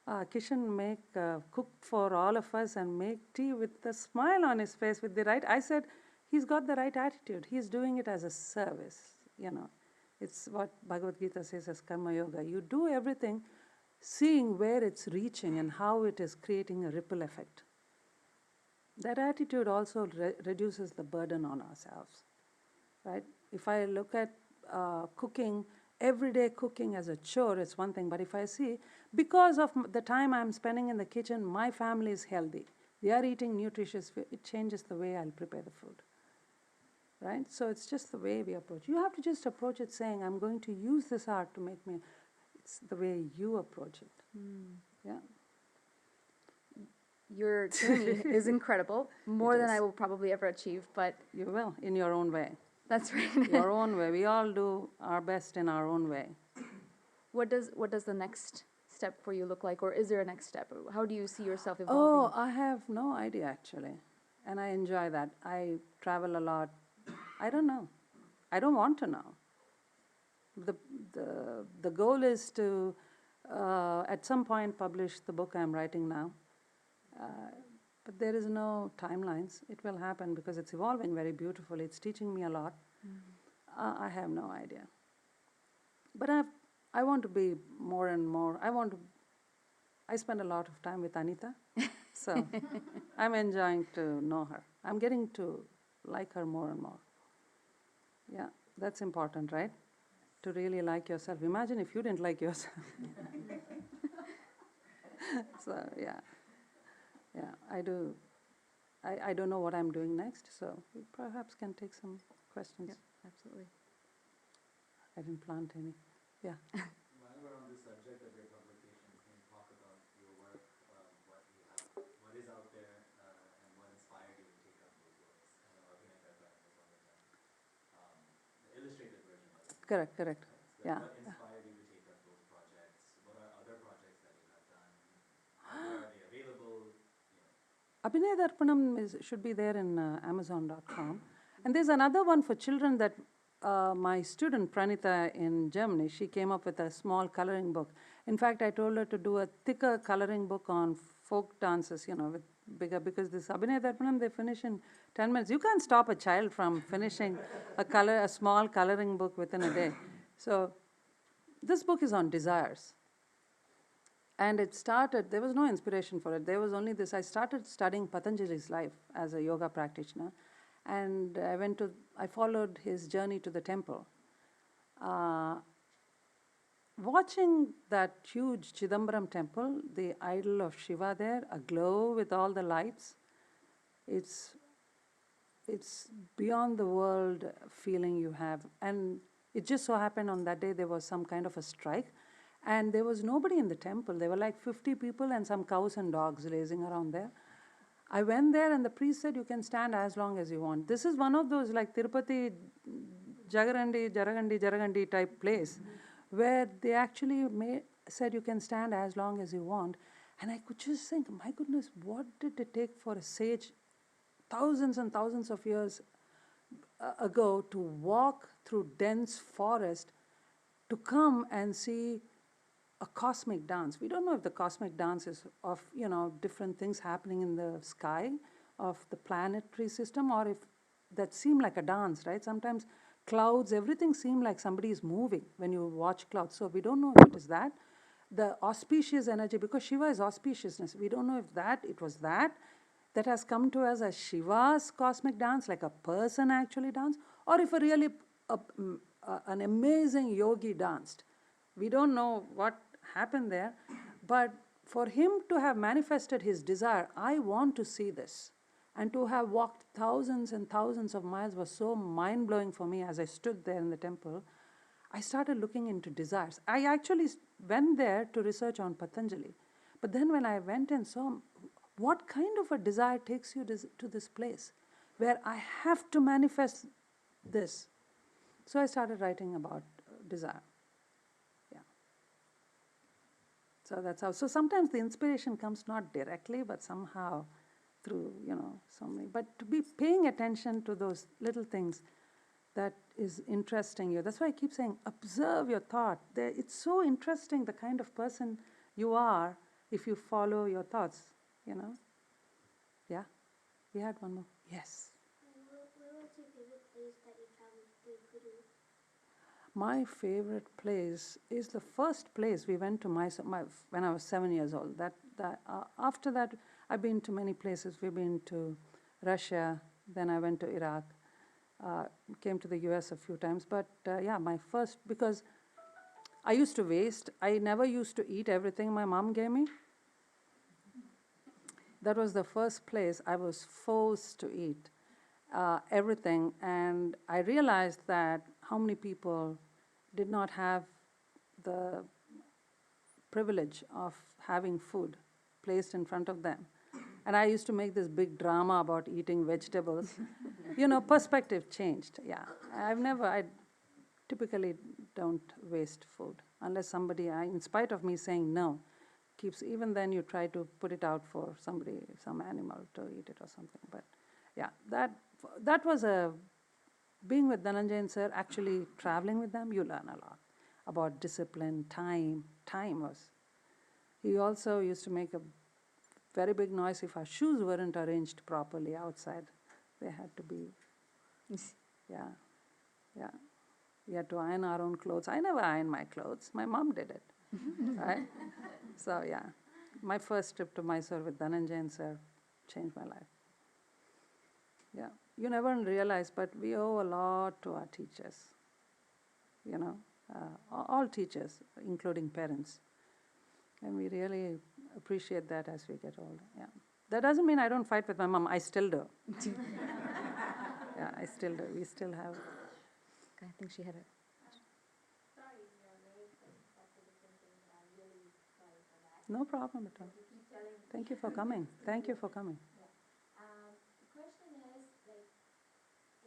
Kishan cook for all of us and make tea with a smile on his face with the right. I said, he's got the right attitude. He's doing it as a service, It's what Bhagavad Gita says as karma yoga. You do everything seeing where it's reaching and how it is creating a ripple effect. That attitude also reduces the burden on ourselves, right? If I look at cooking, everyday cooking as a chore, it's one thing. But if I see, because of the time I'm spending in the kitchen, my family is healthy. They are eating nutritious food. It changes the way I'll prepare the food, right? So it's just the way we approach. You have to just approach it saying, I'm going to use this art to make me. It's the way you approach it. Yeah. Your journey is incredible, more than I will probably ever achieve, but you will, in your own way. That's right. Your own way. We all do our best in our own way. What does the next step for you look like, or is there a next step? How do you see yourself Oh, evolving? I have no idea actually, and I enjoy that. I travel a lot. I don't know. I don't want to know. The goal is to at some point publish the book I'm writing now. But there is no timelines. It will happen because it's evolving very beautifully. It's teaching me a lot. I have no idea. But I want to be more and more. I spend a lot of time with Anita, so I'm enjoying to know her. I'm getting to like her more and more. Yeah, that's important, right? To really like yourself. Imagine if you didn't like yourself. So, yeah. Yeah, I do. I don't know what I'm doing next, so we perhaps can take some questions. Yeah, absolutely. I didn't plant any. Yeah. While we're on the subject of your publications, can you talk about your work, what is out there, and what inspired you to take up those books? I know Abhinay was one of them, the illustrated version of it. Correct. So Yeah. what inspired you to take up those projects? What are other projects that you have done? Where are they available? Abhinay Darpanam should be there in Amazon.com. And there's another one for children that my student Pranita in Germany, she came up with a small coloring book. In fact, I told her to do a thicker coloring book on folk dances, with bigger, because this Abhinay Darpanam, they finish in 10 minutes. You can't stop a child from finishing a small coloring book within a day. So this book is on desires. And it started, there was no inspiration for it. There was only this. I started studying Patanjali's life as a yoga practitioner. And I followed his journey to the temple. Watching that huge Chidambaram temple, the idol of Shiva there, aglow with all the lights, it's it's beyond the world feeling you have. And it just so happened on that day there was some kind of a strike, and there was nobody in the temple. There were like 50 people and some cows and dogs lazing around there. I went there and the priest said, you can stand as long as you want. This is one of those like Tirupati Jaragandi type place where they actually said you can stand as long as you want. And I could just think, my goodness, what did it take for a sage thousands and thousands of years ago to walk through dense forest to come and see a cosmic dance? We don't know if the cosmic dance is of, different things happening in the sky of the planetary system, or if that seem like a dance, right? Sometimes clouds, everything seem like somebody is moving when you watch clouds. So we don't know if it is that. The auspicious energy, because Shiva is auspiciousness, we don't know if it was that has come to us as Shiva's cosmic dance, like a person actually danced, or if an amazing yogi danced. We don't know what happened there, but for him to have manifested his desire, I want to see this, and to have walked thousands and thousands of miles was so mind-blowing for me. As I stood there in the temple, I started looking into desires. I actually went there to research on Patanjali, but then when I went and saw what kind of a desire takes you to this place where I have to manifest this. So I started writing about desire. Yeah. So that's how. So sometimes the inspiration comes not directly, but somehow through, so many. But to be paying attention to those little things that is interesting you. That's why I keep saying, observe your thought. It's so interesting the kind of person you are if you follow your thoughts. Yeah, we had one more. Yes. Where was your favorite place that you traveled to Peru? My favorite place is the first place we went to when I was 7 years old. After that, I've been to many places. We've been to Russia, then I went to Iraq, came to the US a few times. But my first, because I used to waste. I never used to eat everything my mom gave me. That was the first place I was forced to eat everything, and I realized that how many people did not have the privilege of having food placed in front of them. And I used to make this big drama about eating vegetables. Perspective changed. Yeah, I typically don't waste food unless somebody, in spite of me saying no, even then you try to put it out for somebody, some animal to eat it or something. But yeah, that was being with Dhananjayan sir, actually traveling with them, you learn a lot about discipline, time. He also used to make a very big noise if our shoes weren't arranged properly outside. They had to be, yeah. We had to iron our own clothes. I never ironed my clothes. My mom did it. Right? So yeah, my first trip to Mysore with Dhananjayan sir changed my life. Yeah, you never realize, but we owe a lot to our teachers. All teachers, including parents, and we really appreciate that as we get older. Yeah, that doesn't mean I don't fight with my mom. I still do. Yeah, I still do. We still have. I think she had it. No problem at all. Thank you for coming. Thank you for coming. The question is, like,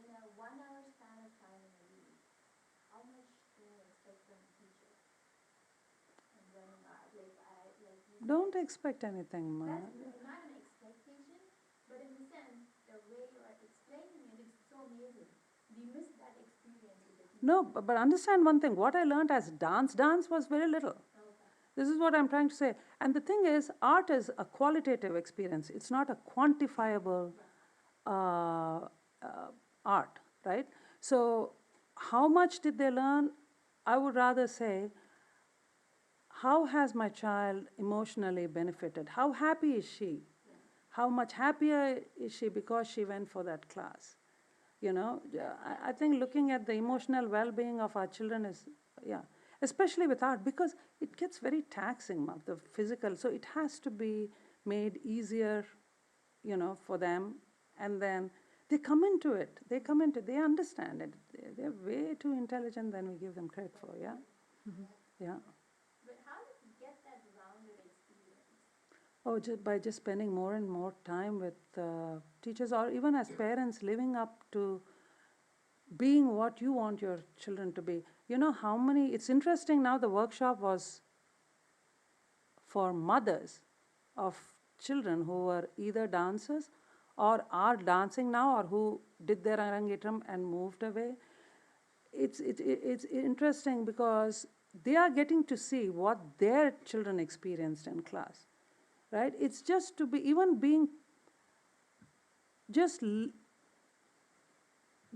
in a 1 hour span of time in a week, how much can you expect from a teacher? And learning art, Don't expect anything, ma. that's not an expectation, but in the sense, the way you are explaining it is so amazing. Do you miss that experience with the teacher? No, but understand one thing. What I learned as dance was very little. This is what I'm trying to say. And the thing is, art is a qualitative experience. It's not a quantifiable art, right? So how much did they learn? I would rather say, how has my child emotionally benefited? How happy is she? How much happier is she because she went for that class? I think looking at the emotional well-being of our children is, especially with art, because it gets very taxing, the physical. So it has to be made easier, for them. And then they come into it. They understand it. They're way too intelligent than we give them credit for, yeah? Yeah. But how did you get that rounded experience? Oh, by just spending more and more time with teachers, or even as parents, living up to being what you want your children to be. You know how many, it's interesting now, the workshop was for mothers of children who were either dancers or are dancing now, or who did their arangetram and moved away. It's interesting because they are getting to see what their children experienced in class, right? It's just to be, even being just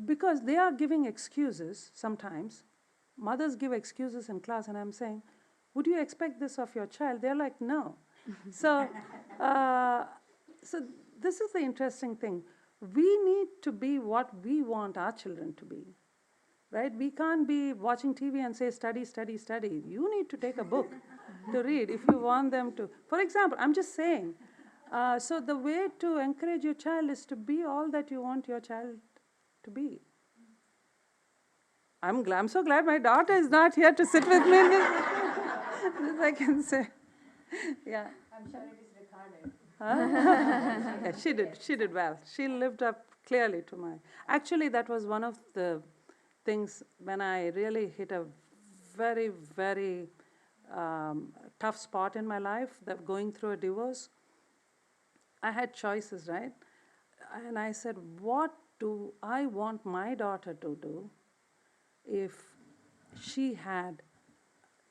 because they are giving excuses sometimes. Mothers give excuses in class, and I'm saying, would you expect this of your child? They're like, no. So this is the interesting thing. We need to be what we want our children to be, right? We can't be watching TV and say, study, study, study. You need to take a book to read if you want them to. For example, I'm just saying, so the way to encourage your child is to be all that you want your child to be. I'm so glad my daughter is not here to sit with me in this I can say. Yeah. I'm sure it is recorded. Yeah, she did well. She lived up clearly to my... Actually, that was one of the things when I really hit a very, very tough spot in my life, that going through a divorce. I had choices, right? And I said, what do I want my daughter to do if she had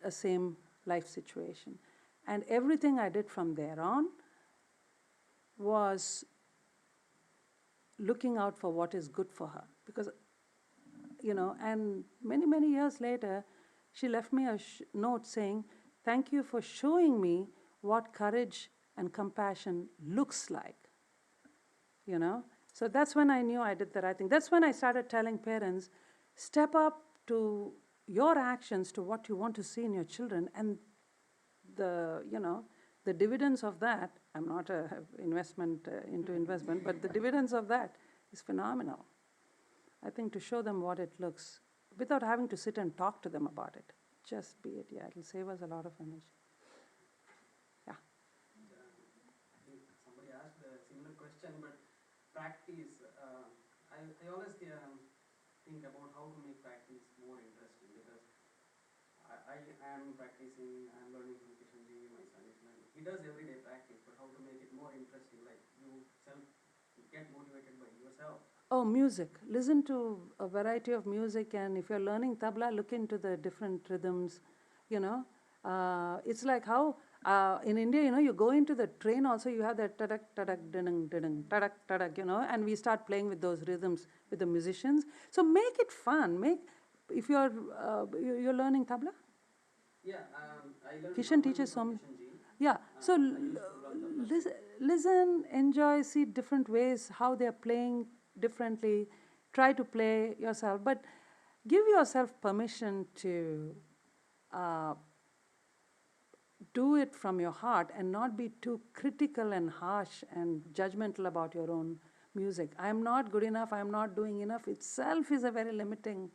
a same life situation? And everything I did from there on was looking out for what is good for her. Because, you know, and many, many years later, she left me a note saying, thank you for showing me what courage and compassion looks like, you know. So that's when I knew I did the right thing. That's when I started telling parents, step up to your actions to what you want to see in your children, and the, you know, the dividends of that, I'm not into investment, but the dividends of that is phenomenal. I think to show them what it looks, without having to sit and talk to them about it. Just be it, yeah, it'll save us a lot of energy. Yeah. I think somebody asked a similar question, but practice, I always think about how to make practice more interesting, because I am practicing, I'm learning from Kishanji, my son is learning. He does everyday practice, but how to make it more interesting, like you get motivated by yourself. Oh, music. Listen to a variety of music, and if you're learning tabla, look into the different rhythms, you know. It's like how in India, you know, you go into the train also, you have that tadak, tadak, dinang, dinang, tadak, tadak, you know, and we start playing with those rhythms with the musicians. So make it fun. If you're learning tabla? Yeah, I learned Kishan teaches from some. Kishanji. Yeah, so I used to learn listen, enjoy, see different ways, how they're playing differently, try to play yourself, but give yourself permission to do it from your heart and not be too critical and harsh and judgmental about your own music. I'm not good enough, I'm not doing enough itself is a very limiting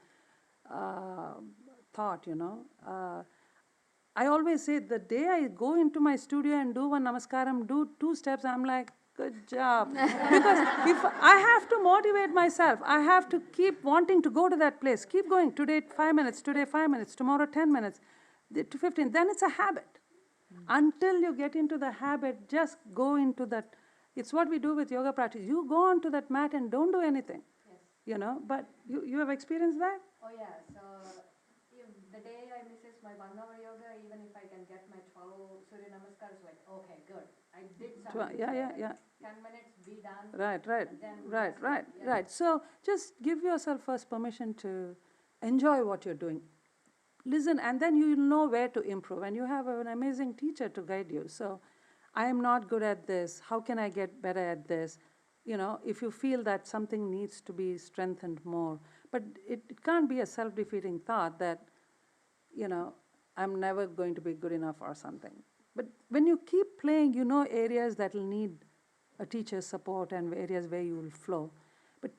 thought, you know. I always say the day I go into my studio and do one namaskaram, do 2 steps, I'm like, good job. Because if I have to motivate myself, I have to keep wanting to go to that place, keep going. Today 5 minutes, today 5 minutes, tomorrow 10 minutes, to 15. Then it's a habit. Until you get into the habit, just go into that. It's what we do with yoga practice. You go onto that mat and don't do anything. Yes. You know, but you have experienced that? Oh yeah, so if the day I misses my 1 hour yoga, even if I can get my 12 Surya Namaskars, like, okay, good. I did something. Yeah. 10 minutes, be done. Right. Right. So just give yourself first permission to enjoy what you're doing. Listen, and then you'll know where to improve. And you have an amazing teacher to guide you. So I am not good at this. How can I get better at this? You know, if you feel that something needs to be strengthened more. But it can't be a self-defeating thought that, you know, I'm never going to be good enough or something. But when you keep playing, you know areas that will need a teacher's support and areas where you will flow. But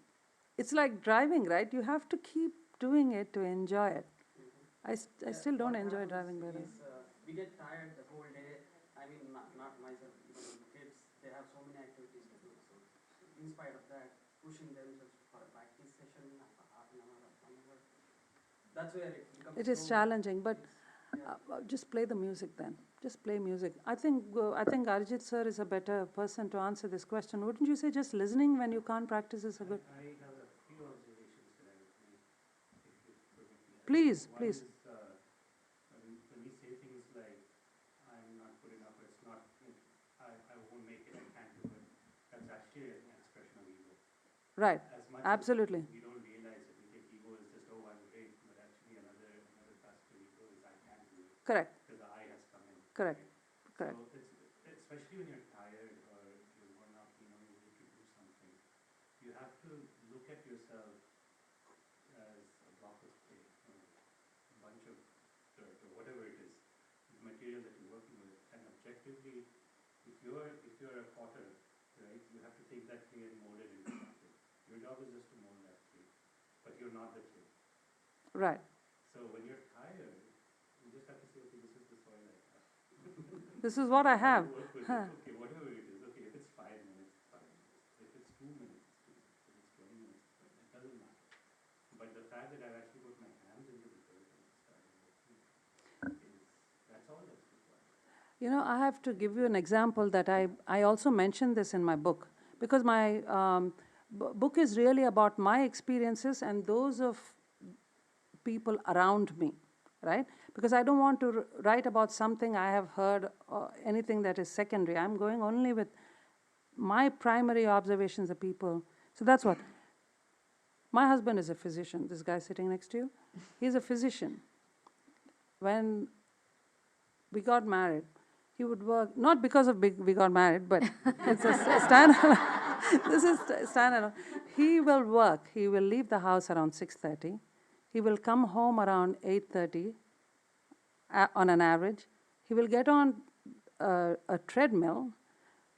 it's like driving, right? You have to keep doing it to enjoy it. I still don't enjoy driving, by the way. We get tired the whole day. I mean, not myself, even kids, they have so many activities to do. So, in spite of that, pushing themselves for a practice session, half an hour, 1 hour, that's where it becomes. It is so challenging, but Yeah. just play the music then. Just play music. I think Arijit sir is a better person to answer this question. Wouldn't you say just listening when you can't practice is a good? I have a few observations that I would make, if you permit me. Please, One please. is, when we say things like, I'm not good enough, or it's not, I won't make it, I can't do it, that's actually an expression of ego. Right. As much Absolutely. as we don't realize it, we think ego is just, oh, I'm great, but actually another facet of ego is I can't do it, Correct. because the I has come in. Correct. right? Correct. So it's, especially when you're tired or you're worn out, you're not able to do something, you have to look at yourself as a block of clay, a bunch of dirt or whatever it is, the material that you're working with, and objectively, if you're a potter, right, you have to take that clay and mold it into something. Your job is just to mold that clay, but you're not the clay. Right. So when you're tired, you just have to say, okay, this is the soil I have. This is what I have. Work with Huh. it. Okay, whatever it is. Okay, if it's 5 minutes, 5 minutes. If it's 2 minutes, 2 minutes. If it's 20 minutes, it doesn't matter. But the fact that I've actually put my hands into the dirt and started working that's all that's required. You know, I have to give you an example that I also mentioned this in my book, because my book is really about my experiences and those of people around me, right? Because I don't want to write about something I have heard or anything that is secondary. I'm going only with my primary observations of people. So that's what. My husband is a physician. This guy sitting next to you, he's a physician. When we got married, he would work, not because of we got married, but it's a standalone. This is standalone. He will work. He will leave the house around 6:30. He will come home around 8:30 on an average. He will get on a treadmill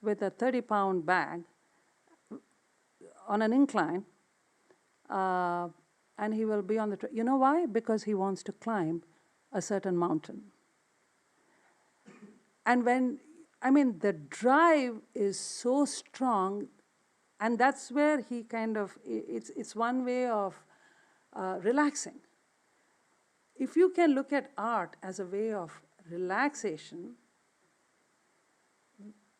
with a 30-pound bag on an incline, and he will be on the you know why? Because he wants to climb a certain mountain. And the drive is so strong, and that's where he kind of, it's one way of relaxing. If you can look at art as a way of relaxation,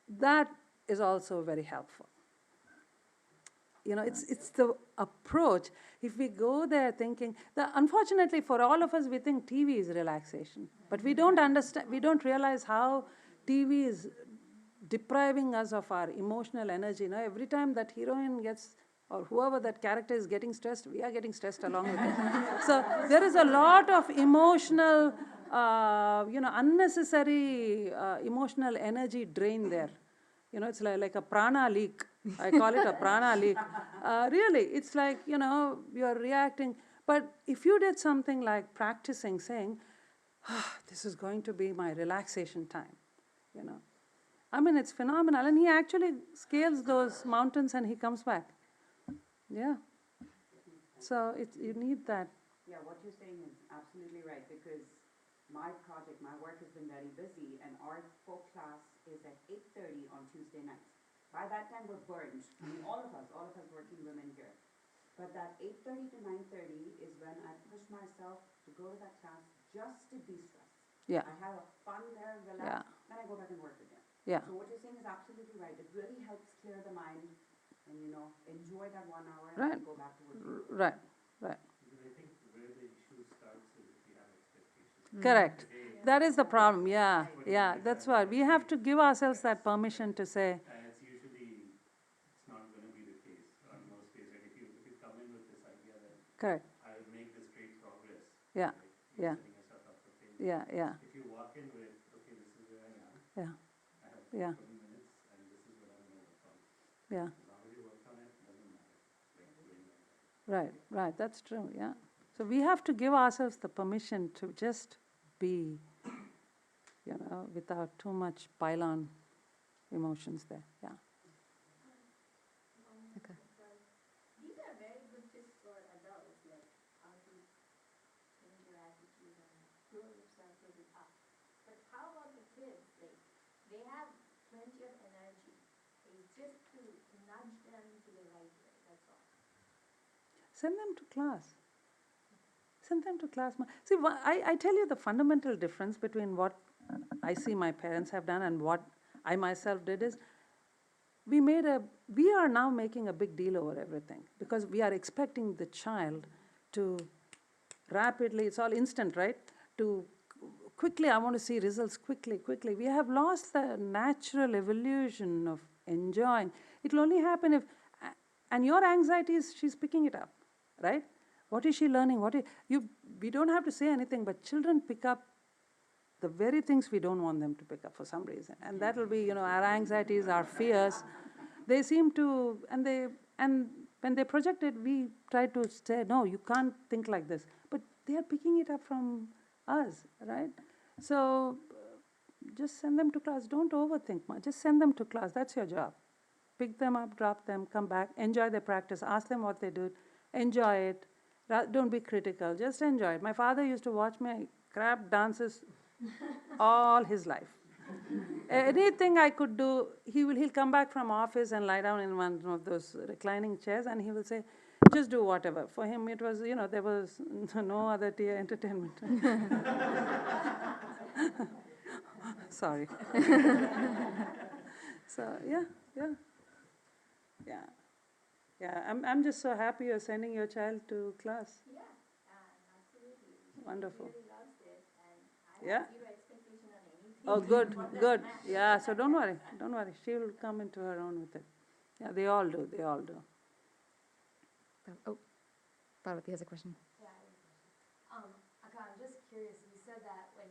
that is also very helpful. You know, it's the approach. If we go there thinking, unfortunately for all of us, we think TV is relaxation. But we don't understand, we don't realize how TV is depriving us of our emotional energy. You know, every time that heroine gets, or whoever that character is getting stressed, we are getting stressed along with it. So there is a lot of emotional, unnecessary emotional energy drain there. You know, it's like a prana leak. I call it a prana leak. Really, it's like, you're reacting. But if you did something like practicing, saying, this is going to be my relaxation time, it's phenomenal. And he actually scales those mountains and he comes back. Yeah. So you need that. Yeah, what you're saying is absolutely right, because my work has been very busy, and our folk class is at 8:30 on Tuesday nights. By that time, we're burned. I mean, all of us working women here. But that 8:30 to 9:30 is when I push myself to go to that class just to de-stress. Yeah. I have a fun there, relax, then I go back and work again. Yeah. So what you're saying is absolutely right. It really helps clear the mind and, enjoy that 1 hour and Right. then go back to work. Right. Right. Because I think where the issue starts is if we have expectations. Correct. That is the problem. Yeah. Yeah. That's why we have to give ourselves that permission to say. And it's usually, it's not going to be the case on most days. Right? If you come in with this idea that Correct. I will make this great progress, Yeah. right? Yeah. Setting yourself up for failure. Yeah. Yeah. If you walk in with, okay, this is where I am. Yeah. I have Yeah. 20 minutes, and this is what I'm going to work on. Yeah. As long as you work on it, it doesn't matter. Like doing that. Right. Right. That's true. Yeah. So we have to give ourselves the permission to just be, without too much pile-on emotions there. Yeah. Okay. These are very good grow yourself will be up. But how about the kids? Like, they have plenty of energy. It's just to nudge them to the right way, that's all. Send them to class. Send them to class. See, I tell you the fundamental difference between what I see my parents have done and what I myself did is, we are now making a big deal over everything because we are expecting the child to rapidly, it's all instant, right? To quickly, I want to see results quickly. We have lost the natural evolution of enjoying. It will only happen if, and your anxiety is she's picking it up, right? What is she learning? We don't have to say anything, but children pick up the very things we don't want them to pick up for some reason. And that will be, our anxieties, our fears. They seem to, and when they project it, we try to say, no, you can't think like this. But they are picking it up from us, right? So just send them to class. Don't overthink much. Just send them to class. That's your job. Pick them up, drop them, come back, enjoy their practice, ask them what they did, enjoy it. Don't be critical. Just enjoy it. My father used to watch my crap dances all his life. Anything I could do, he'll come back from office and lie down in one of those reclining chairs and he will say, just do whatever. For him it was, there was no other entertainment. Sorry. So, yeah. I'm just so happy you're sending your child to class. Yeah, absolutely. She Wonderful. really loves it, and I Yeah. have zero expectation on anything. Oh, good. Yeah, so don't worry. She will come into her own with it. Yeah, they all do. Oh, Parvati has a question. Yeah, I have a question. Akka, I'm just curious. You said that when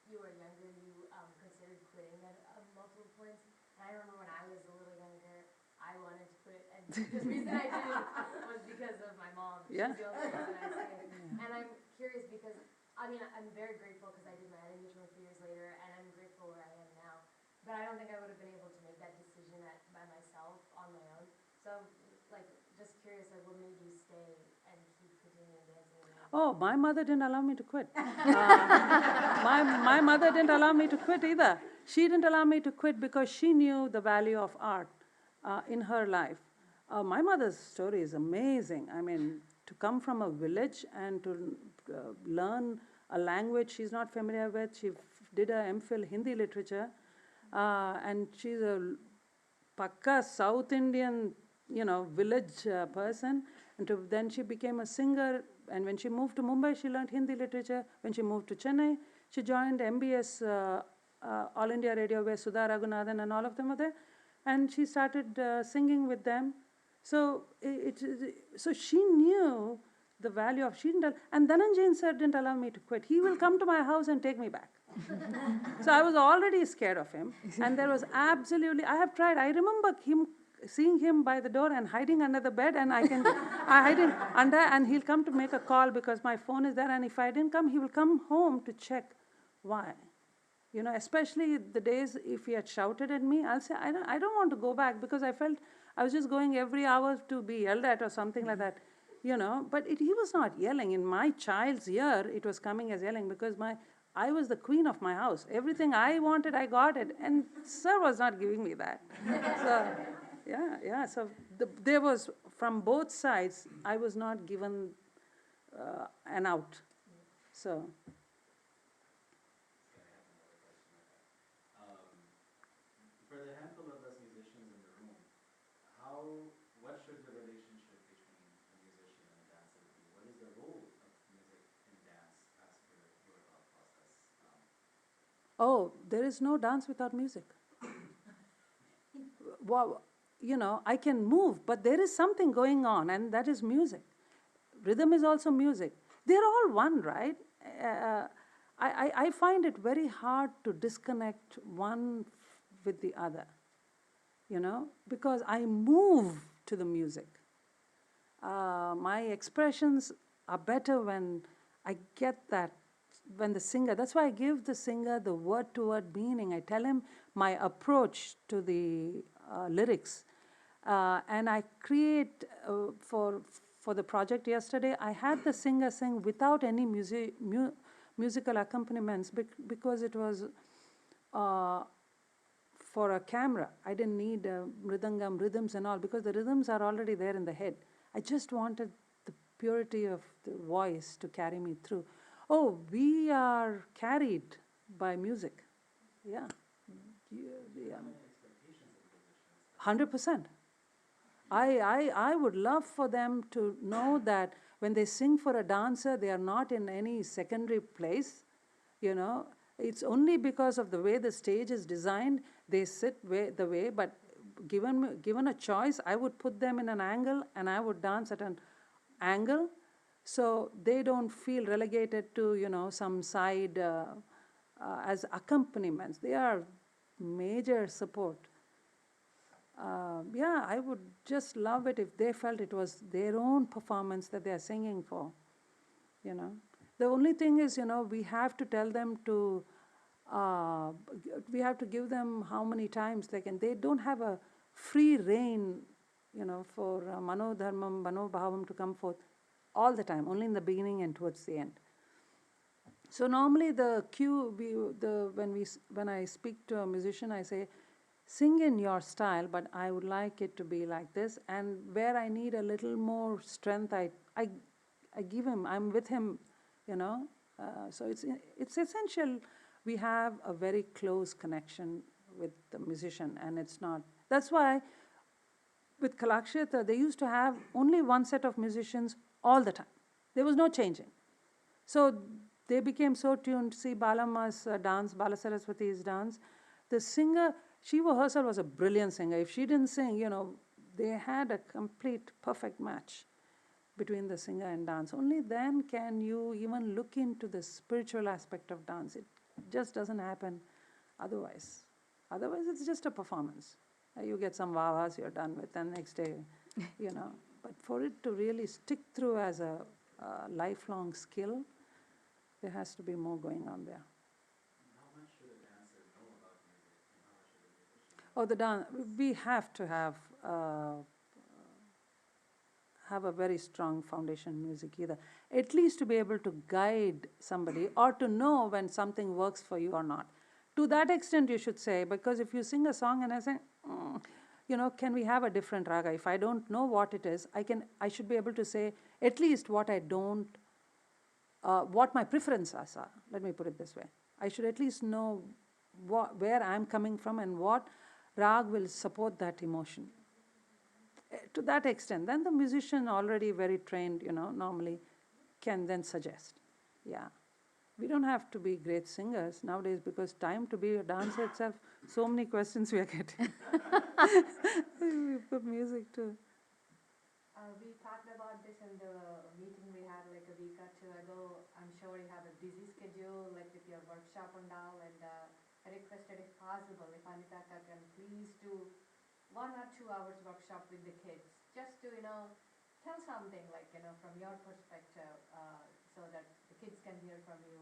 you were younger, you considered quitting at multiple points. And I remember when I was a little younger, I wanted to quit, and the reason I didn't was because of my mom. Yeah. She's the only reason I say it. And I'm curious because, I'm very grateful because I did my engagement a few years later, and I'm grateful where I am now. But I don't think I would have been able to make that decision by myself on my own. So, just curious, what made you stay and keep continuing dancing? Oh, my mother didn't allow me to quit. My mother didn't allow me to quit either. She didn't allow me to quit because she knew the value of art in her life. My mother's story is amazing. To come from a village and to learn a language she's not familiar with. She did a MPhil Hindi literature, and she's a pakka South Indian, village person. And then she became a singer. And when she moved to Mumbai, she learned Hindi literature. When she moved to Chennai, she joined MBS All India Radio, where Sudha Raghunathan and all of them were there. And she started singing with them. So so she knew the value of, and Dhananjayan sir didn't allow me to quit. He will come to my house and take me back. So I was already scared of him. And there was absolutely, I have tried. I remember seeing him by the door and hiding under the bed, and I hide under, and he'll come to make a call because my phone is there, and if I didn't come, he will come home to check why. Especially the days if he had shouted at me, I'll say, I don't want to go back because I felt I was just going every hour to be yelled at or something like that, But he was not yelling. In my child's ear, it was coming as yelling because I was the queen of my house. Everything I wanted, I got it. And sir was not giving me that. So, yeah. So there was, from both sides, I was not given an out. So. For the handful of us musicians in the room, what should the relationship between a musician and a dancer be? What is the role of music in dance as per your thought process? Oh, there is no dance without music. Wow, I can move, but there is something going on, and that is music. Rhythm is also music. They're all one, right? I find it very hard to disconnect one with the other, because I move to the music. My expressions are better when I get that, when the singer, that's why I give the singer the word-to-word meaning. I tell him my approach to the lyrics. And I create, for the project yesterday, I had the singer sing without any musical accompaniments because it was for a camera. I didn't need mridangam, rhythms and all, because the rhythms are already there in the head. I just wanted the purity of the voice to carry me through. Oh, we are carried by music. Yeah. Yeah. 100%. I would love for them to know that when they sing for a dancer, they are not in any secondary place. You know, it's only because of the way the stage is designed, they sit the way, but given a choice, I would put them in an angle and I would dance at an angle, so they don't feel relegated to, you know, some side as accompaniments. They are major support. Yeah, I would just love it if they felt it was their own performance that they are singing for, you know. The only thing is, you know, we have to tell them to, we have to give them how many times, like, and they don't have a free rein, you know, for mano dharmam, mano bhavam to come forth all the time, only in the beginning and towards the end. So normally the cue, when I speak to a musician, I say, sing in your style, but I would like it to be like this. And where I need a little more strength, I give him. I'm with him, you know. So it's essential. We have a very close connection with the musician, and it's not. That's why with Kalaksheta, they used to have only one set of musicians all the time. There was no changing. So they became so tuned. See Balamma's dance, Bala Saraswati's dance. The singer, she herself was a brilliant singer. If she didn't sing, you know, they had a complete perfect match between the singer and dance. Only then can you even look into the spiritual aspect of dance. It just doesn't happen otherwise. Otherwise, it's just a performance. You get some wah-wahs, you're done with, and next day, you know. But for it to really stick through as a lifelong skill, there has to be more going on there. How much should a dancer know about music, and how much should they be pushing? Oh, the dance, we have to have a very strong foundation in music either. At least to be able to guide somebody or to know when something works for you or not. To that extent, you should say, because if you sing a song and I say, you know, can we have a different raga? If I don't know what it is, I should be able to say at least what I don't, what my preferences are. Let me put it this way. I should at least know where I'm coming from and what rag will support that emotion. To that extent, then the musician already very trained, you know, normally can then suggest. Yeah. We don't have to be great singers nowadays because time to be a dancer itself, so many questions we are getting. We put music too. We talked about this in the meeting we had like a week or two ago. I'm sure you have a busy schedule, like with your workshop and all, and I requested if possible, if Anita can please do 1 or 2 hours workshop with the kids, just to, you know, tell something like, you know, from your perspective, so that the kids can hear from you.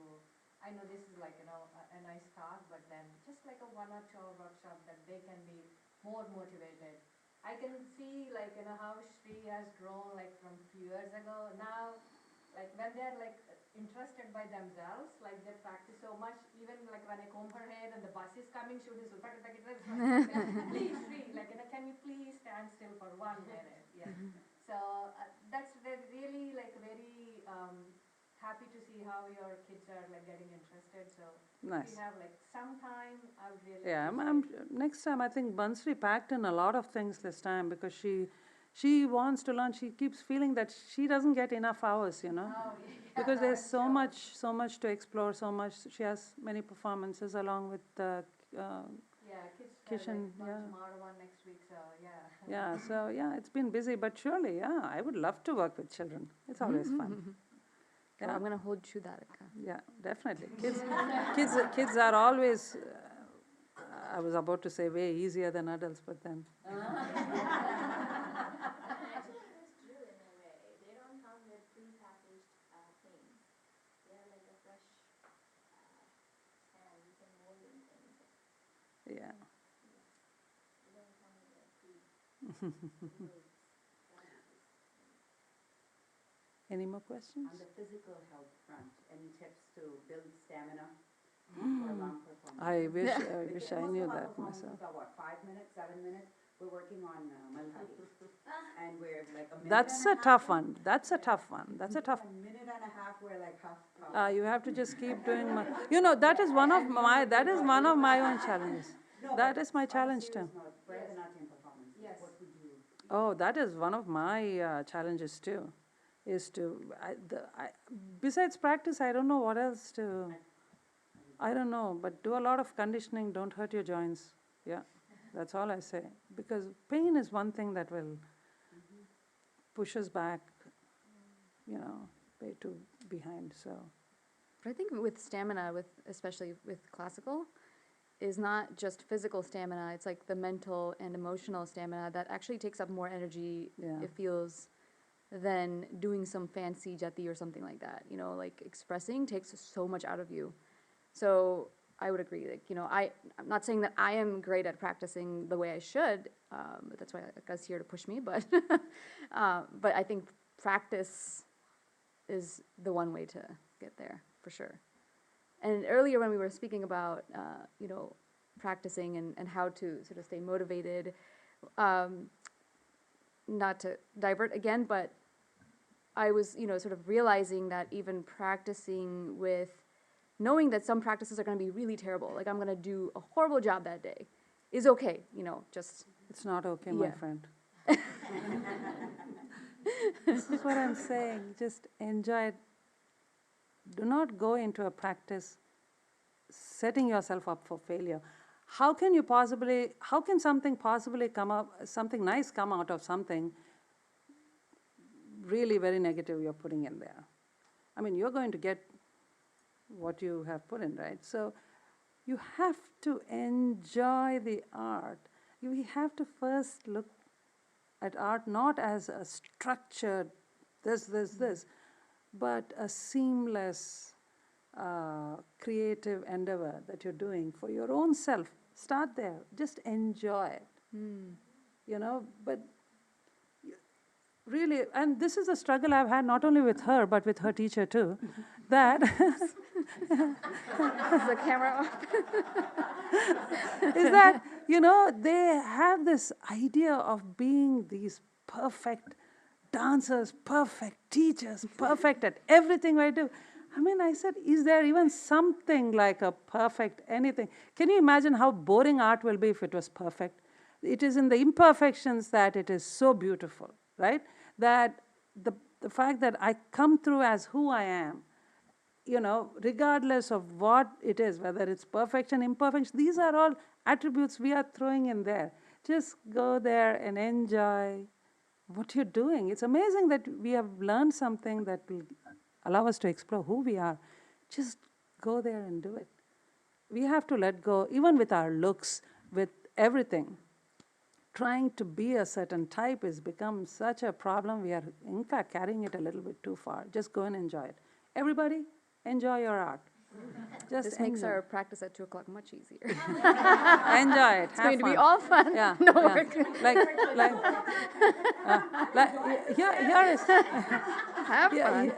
I know this is like, you know, a nice talk, but then just like a 1 or 2 hour workshop that they can be more motivated. I can see like, you know, how Shree has grown like from few years ago. Now, like when they're like interested by themselves, like they practice so much, even like when I comb her hair and the bus is coming, she would just please Shree, like, you know, can you please stand still for 1 minute? Yeah. So that's really like very happy to see how your kids are like getting interested. So Nice. if you have like some time, I would really Yeah, appreciate it. next time I think Bansari packed in a lot of things this time because she wants to learn. She keeps feeling that she doesn't get enough hours, you know, Oh, yeah, because there's I'm so much to explore, so much. She has many performances along with yeah, kids Kishan, like yeah. tomorrow, one next week, so yeah. Yeah, so yeah, it's been busy, but surely, yeah, I would love to work with children. It's always fun. So Yeah. I'm going to hold true that. Yeah, definitely. Kids are always, I was about to say way easier than adults, but then. Actually, that's true in a way. They don't come with pre-packaged things. They're like a fresh sand. You can mold in things. Yeah. They don't come with a pre-loads. Any more questions? On the physical health front, any tips to build stamina for long performance? I wish Because I most knew of our that performances myself. are what, 5 minutes, 7 minutes? We're working on Malhari. And we're like a minute That's and a half tough in. one. That's a tough one. That's a tough. A minute and a half, we're like half power. You have to just keep doing. That is one of my. That is one of my own challenges. That is my challenge too. Bharatanatyam performances, Yes. what would you? Oh, that is one of my challenges too. Is to besides practice, I don't know what else to. I don't know, but do a lot of conditioning. Don't hurt your joints. Yeah, that's all I say. Because pain is one thing that will push us back. Way too behind. So. But I think with stamina, especially with classical, is not just physical stamina. It's like the mental and emotional stamina that actually takes up more energy. Yeah. It feels than doing some fancy jati or something like that. Like expressing takes so much out of you. So I would agree. I'm not saying that I am great at practicing the way I should. That's why Aka's here to push me. But but I think practice is the one way to get there for sure. And earlier when we were speaking about practicing and how to sort of stay motivated, not to divert again, but I was sort of realizing that even practicing with knowing that some practices are going to be really terrible, like I'm going to do a horrible job that day, is okay. Just It's not okay, my Yeah. friend. This is what I'm saying. Just enjoy it. Do not go into a practice setting yourself up for failure. How can something possibly something nice come out of something really very negative you're putting in there? I mean, you're going to get what you have put in, right? So you have to enjoy the art. We have to first look at art not as a structured this, but a seamless creative endeavor that you're doing for your own self. Start there. Just enjoy it. But really, and this is a struggle I've had not only with her, but with her teacher too, that is the camera off? is that, they have this idea of being these perfect dancers, perfect teachers, perfect at everything I do. I mean, I said, is there even something like a perfect anything? Can you imagine how boring art will be if it was perfect? It is in the imperfections that it is so beautiful, right? That the fact that I come through as who I am, regardless of what it is, whether it's perfection, imperfection, these are all attributes we are throwing in there. Just go there and enjoy what you're doing. It's amazing that we have learned something that will allow us to explore who we are. Just go there and do it. We have to let go, even with our looks, with everything. Trying to be a certain type has become such a problem. We are, in fact, carrying it a little bit too far. Just go and enjoy it. Everybody, enjoy your art. Just This makes enjoy. our practice at 2 o'clock much easier. Enjoy it. It's going to be all fun. Yeah. No yeah. work. Here is. Have fun.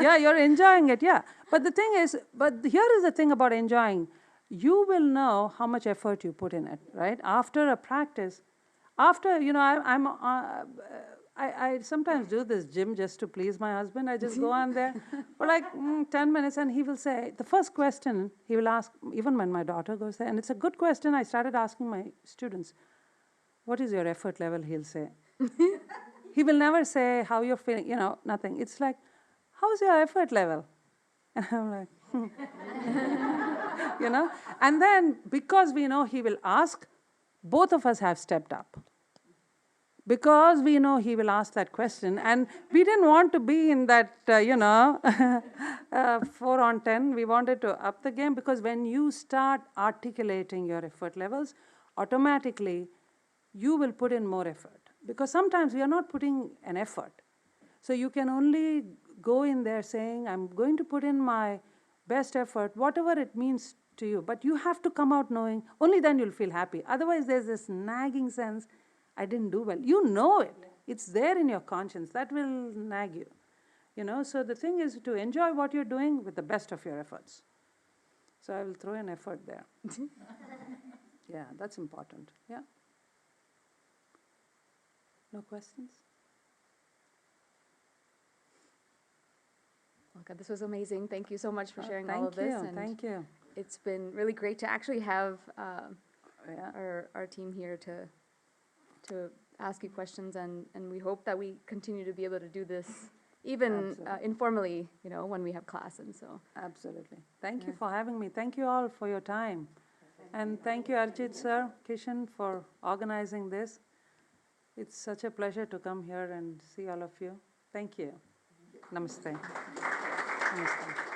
Yeah, you're enjoying it, yeah. But the thing is, here is the thing about enjoying. You will know how much effort you put in it, right? After a practice, I sometimes do this gym just to please my husband. I just go on there for like 10 minutes and he will say, the first question he will ask, even when my daughter goes there, and it's a good question, I started asking my students, what is your effort level, he'll say. He will never say how you're feeling, nothing. It's like, how's your effort level? And I'm like, And then because we know he will ask, both of us have stepped up. Because we know he will ask that question, and we didn't want to be in that, 4 on 10. We wanted to up the game, because when you start articulating your effort levels, automatically you will put in more effort. Because sometimes we are not putting an effort. So you can only go in there saying, I'm going to put in my best effort, whatever it means to you. But you have to come out knowing, only then you'll feel happy. Otherwise, there's this nagging sense, I didn't do well. You know it. It's there in your conscience. That will nag you. You know, so the thing is to enjoy what you're doing with the best of your efforts. So I will throw an effort there. Yeah, that's important. Yeah. No questions? Okay, this was amazing. Thank you so much for sharing all of Thank this. you, And thank you. it's been really great to actually have Yeah. our team here to ask you questions, and we hope that we continue to be able to do this even Absolutely. informally, you know, when we have class. And so Absolutely. Thank you Yeah. for having me. Thank you all for your time. And thank you, Arjit sir, Kishan, for organizing this. It's such a pleasure to come here and see all of you. Thank you. Namaste. Namaste.